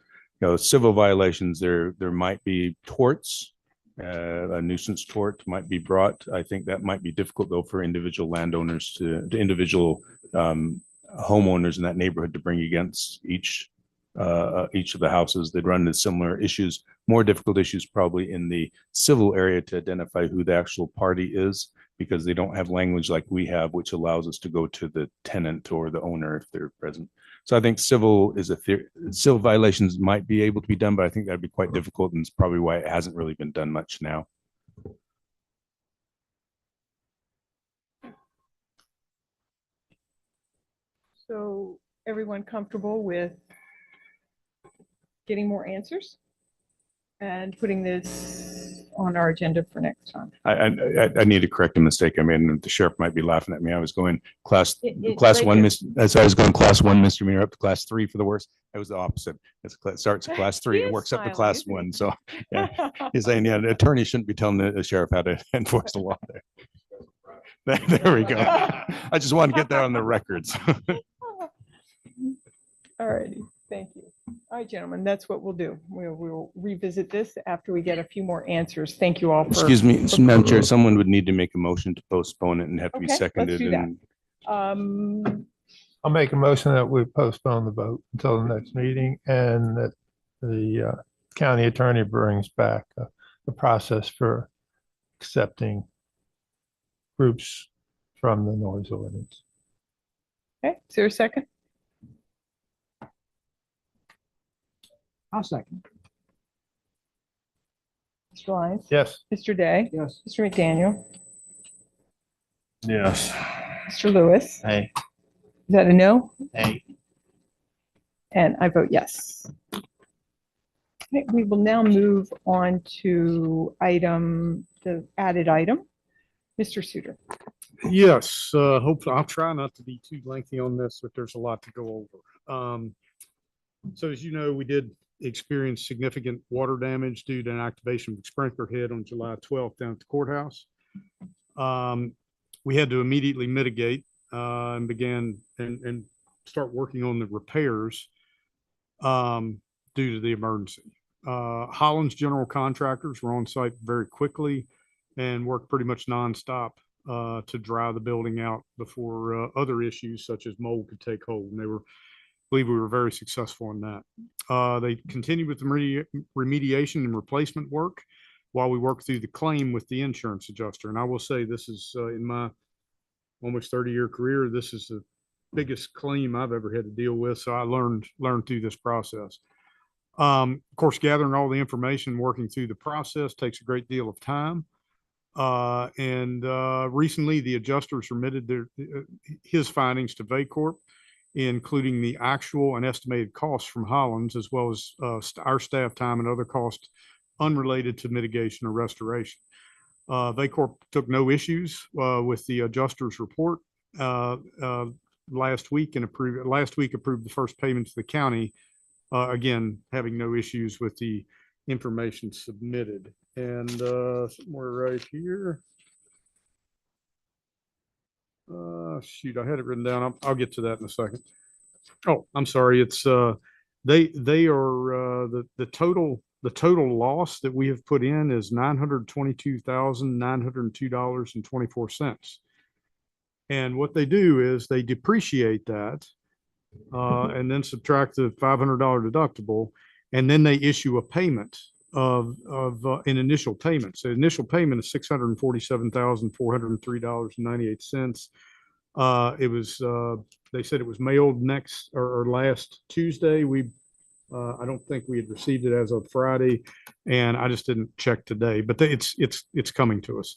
Civil violations, there might be torts. A nuisance tort might be brought. I think that might be difficult though for individual landowners to individual homeowners in that neighborhood to bring against each of the houses. They'd run into similar issues, more difficult issues probably in the civil area to identify who the actual party is, because they don't have language like we have, which allows us to go to the tenant or the owner if they're present. So I think civil violations might be able to be done, but I think that'd be quite difficult, and it's probably why it hasn't really been done much now.
So everyone comfortable with getting more answers and putting this on our agenda for next time?
I need to correct a mistake I made, and the sheriff might be laughing at me. I was going class
It's
one,
right
as I was going class 1 misdemeanor up to class 3 for the worst. It was the opposite. It starts at class 3, it works up to class 1. So yeah, he's saying, yeah, the attorney shouldn't be telling the sheriff how to enforce the law there. There we go. I just want to get that on the records.
All righty, thank you. All right, gentlemen, that's what we'll do. We'll revisit this after we get a few more answers. Thank you all for.
Excuse me, Madam Chair, someone would need to make a motion to postpone it and have to be
Okay, let's
seconded.
do that.
And
I'll make a motion that we postpone the vote until the next meeting and that the county attorney brings back the process for accepting groups from the noise ordinance.
Okay, is there a second?
I'll second.
Mr. Lyons?
Yes.
Mr. Day?
Yes.
Mr. McDaniel?
Yes.
Mr. Lewis?
Hey.
Is that a no?
Hey.
And I vote yes. Okay, we will now move on to the added item. Mr. Suter.
Yes, hopefully I'll try not to be too lengthy on this, but there's a lot to go over. So as you know, we did experience significant water damage due to an activation of the sprinkler head on July 12th down at the courthouse. We had to immediately mitigate and begin and start working on the repairs due to the emergency. Holland's general contractors were on site very quickly and worked pretty much nonstop to dry the building out before other issues such as mold could take hold. And they were believe we were very successful in that. They continued with the remediation and replacement work while we work through the claim with the insurance adjuster. And I will say this is in my almost 30-year career, this is the biggest claim I've ever had to deal with. So I learned through this process. Of course, gathering all the information, working through the process takes a great deal of time. Recently, the adjuster submitted his findings to VACORP, including the actual and estimated costs from Hollins, as well as our staff time and other costs unrelated to mitigation or restoration. VACORP took no issues with the adjuster's report last week approved the first payment to the county. Again, having no issues with the information submitted. And somewhere right here. Shoot, I had it written down. I'll get to that in a second. Oh, I'm sorry. It's they are the total loss that we have put in is $922,902.24. And what they do is they depreciate that and then subtract the $500 deductible, and then they issue a payment of an initial payment. So initial payment is $647,403.98. It was they said it was mailed next or last Tuesday. I don't think we had received it as of Friday, and I just didn't check today. But it's coming to us.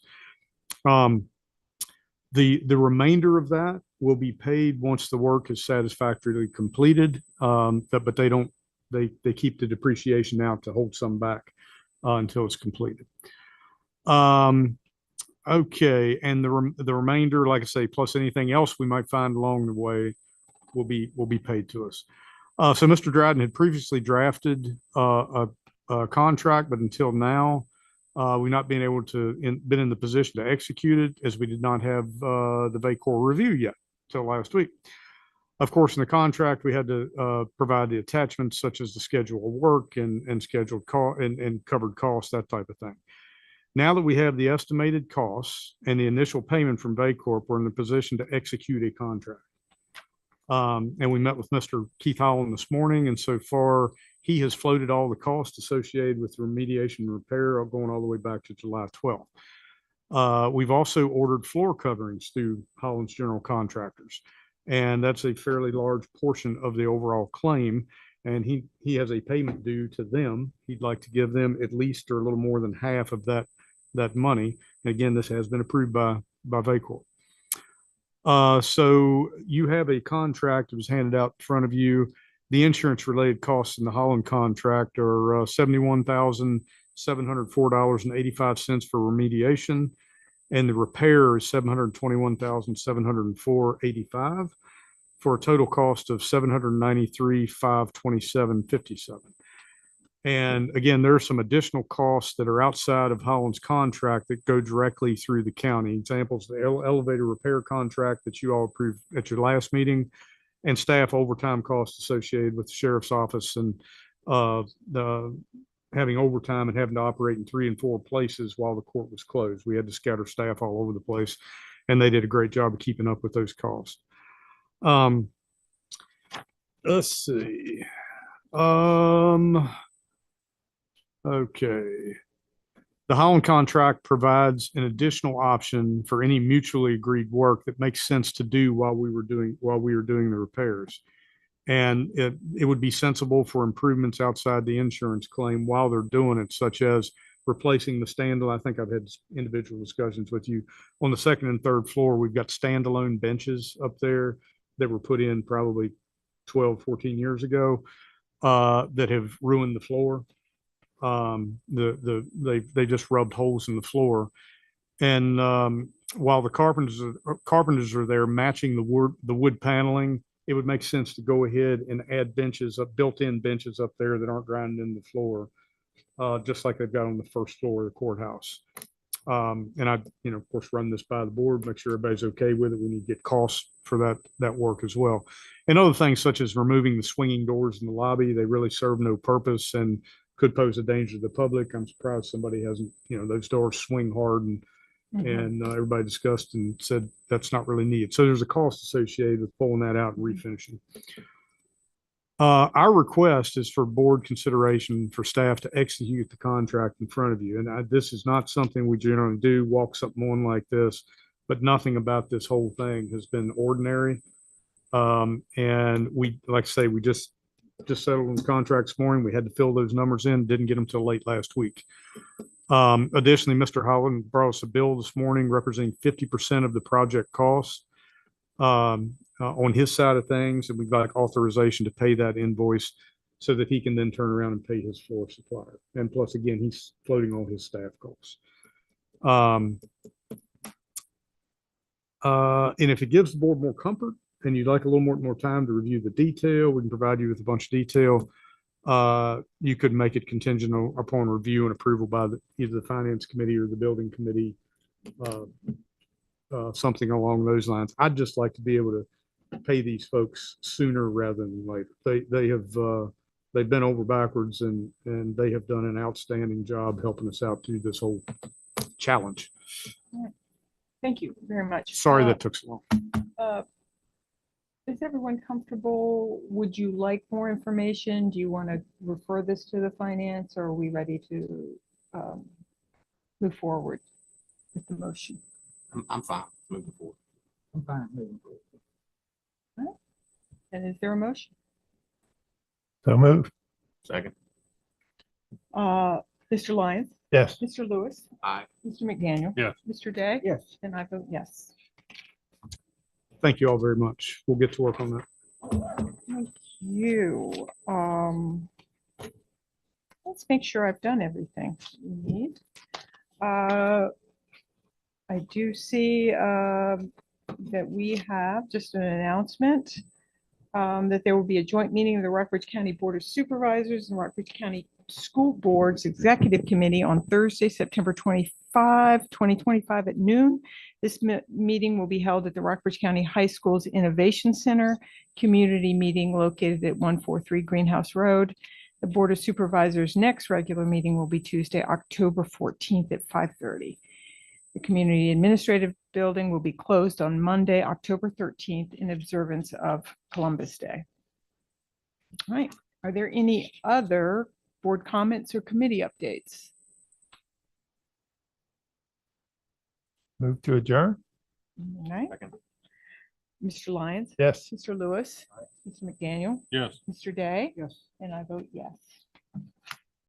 The remainder of that will be paid once the work is satisfactorily completed. But they keep the depreciation out to hold some back until it's completed. Okay, and the remainder, like I say, plus anything else we might find along the way, will be paid to us. So Mr. Dryden had previously drafted a contract, but until now, we've not been able to been in the position to execute it, as we did not have the VACOR review yet till last week. Of course, in the contract, we had to provide the attachments such as the schedule of work and scheduled cost and covered costs, that type of thing. Now that we have the estimated costs and the initial payment from VACORP, we're in the position to execute a contract. And we met with Mr. Keith Holland this morning, and so far he has floated all the costs associated with remediation and repair going all the way back to July 12th. We've also ordered floor coverings through Holland's General Contractors, and that's a fairly large portion of the overall claim. And he has a payment due to them. He'd like to give them at least or a little more than half of that money. And again, this has been approved by VACOR. So you have a contract that was handed out in front of you. The insurance related costs in the Holland contract are $71,704.85 for remediation, and the repair is $721,704.85 for a total cost of $793,527.57. And again, there are some additional costs that are outside of Holland's contract that go directly through the county. Examples, the elevator repair contract that you all approved at your last meeting, and staff overtime costs associated with the sheriff's office and having overtime and having to operate in 3 and 4 places while the court was closed. We had to scatter staff all over the place, and they did a great job of keeping up with those costs. Let's see. Okay. The Holland contract provides an additional option for any mutually agreed work that makes sense to do while we were doing the repairs. And it would be sensible for improvements outside the insurance claim while they're doing it, such as replacing the standalone. I think I've had individual discussions with you on the 2nd and 3rd floor. We've got standalone benches up there that were put in probably 12, 14 years ago that have ruined the floor. They just rubbed holes in the floor, and while the carpenters are there matching the wood paneling, it would make sense to go ahead and add built-in benches up there that aren't grinding in the floor, just like they've got on the 1st floor of the courthouse. And I, of course, run this by the board, make sure everybody's okay with it. We need to get costs for that work as well. And other things such as removing the swinging doors in the lobby, they really serve no purpose and could pose a danger to the public. I'm surprised somebody hasn't, those doors swing hard, and everybody discussed and said that's not really needed. So there's a cost associated with pulling that out and refinishing. Our request is for board consideration for staff to execute the contract in front of you. And this is not something we generally do, walk something on like this, but nothing about this whole thing has been ordinary. And we, like I say, we just settled on the contract this morning. We had to fill those numbers in, didn't get them till late last week. Additionally, Mr. Holland brought us a bill this morning representing 50% of the project cost on his side of things, and we'd like authorization to pay that invoice so that he can then turn around and pay his floor supplier. And plus, again, he's floating all his staff costs. And if it gives the board more comfort and you'd like a little more time to review the detail, we can provide you with a bunch of detail. You could make it contingent upon review and approval by either the finance committee or the building committee, something along those lines. I'd just like to be able to pay these folks sooner rather than later. They've been over backwards and they have done an outstanding job helping us out through this whole challenge.
Thank you very much.
Sorry that took so long.
Is everyone comfortable? Would you like more information? Do you want to refer this to the finance, or are we ready to move forward with the motion?
I'm fine moving forward.
I'm fine moving forward.
All right. And is there a motion?
So move.
Second.
Mr. Lyons?
Yes.
Mr. Lewis?
Aye.
Mr. McDaniel?
Yes.
Mr. Day?
Yes.
And I vote yes.
Thank you all very much. We'll get to work on that.
Thank you. Let's make sure I've done everything we need. I do see that we have just an announcement that there will be a joint meeting of the Rockbridge County Board of Supervisors and Rockbridge County School Board's Executive Committee on Thursday, September 25, 2025 at noon. This meeting will be held at the Rockbridge County High School's Innovation Center community meeting located at 143 Greenhouse Road. The Board of Supervisors' next regular meeting will be Tuesday, October 14th at 5:30. The Community Administrative Building will be closed on Monday, October 13th in observance of Columbus Day. All right. Are there any other board comments or committee updates?
Move to adjourn.
All right. Mr. Lyons?
Yes.
Mr. Lewis? Mr. McDaniel?
Yes.
Mr. Day?
Yes.
And I vote yes.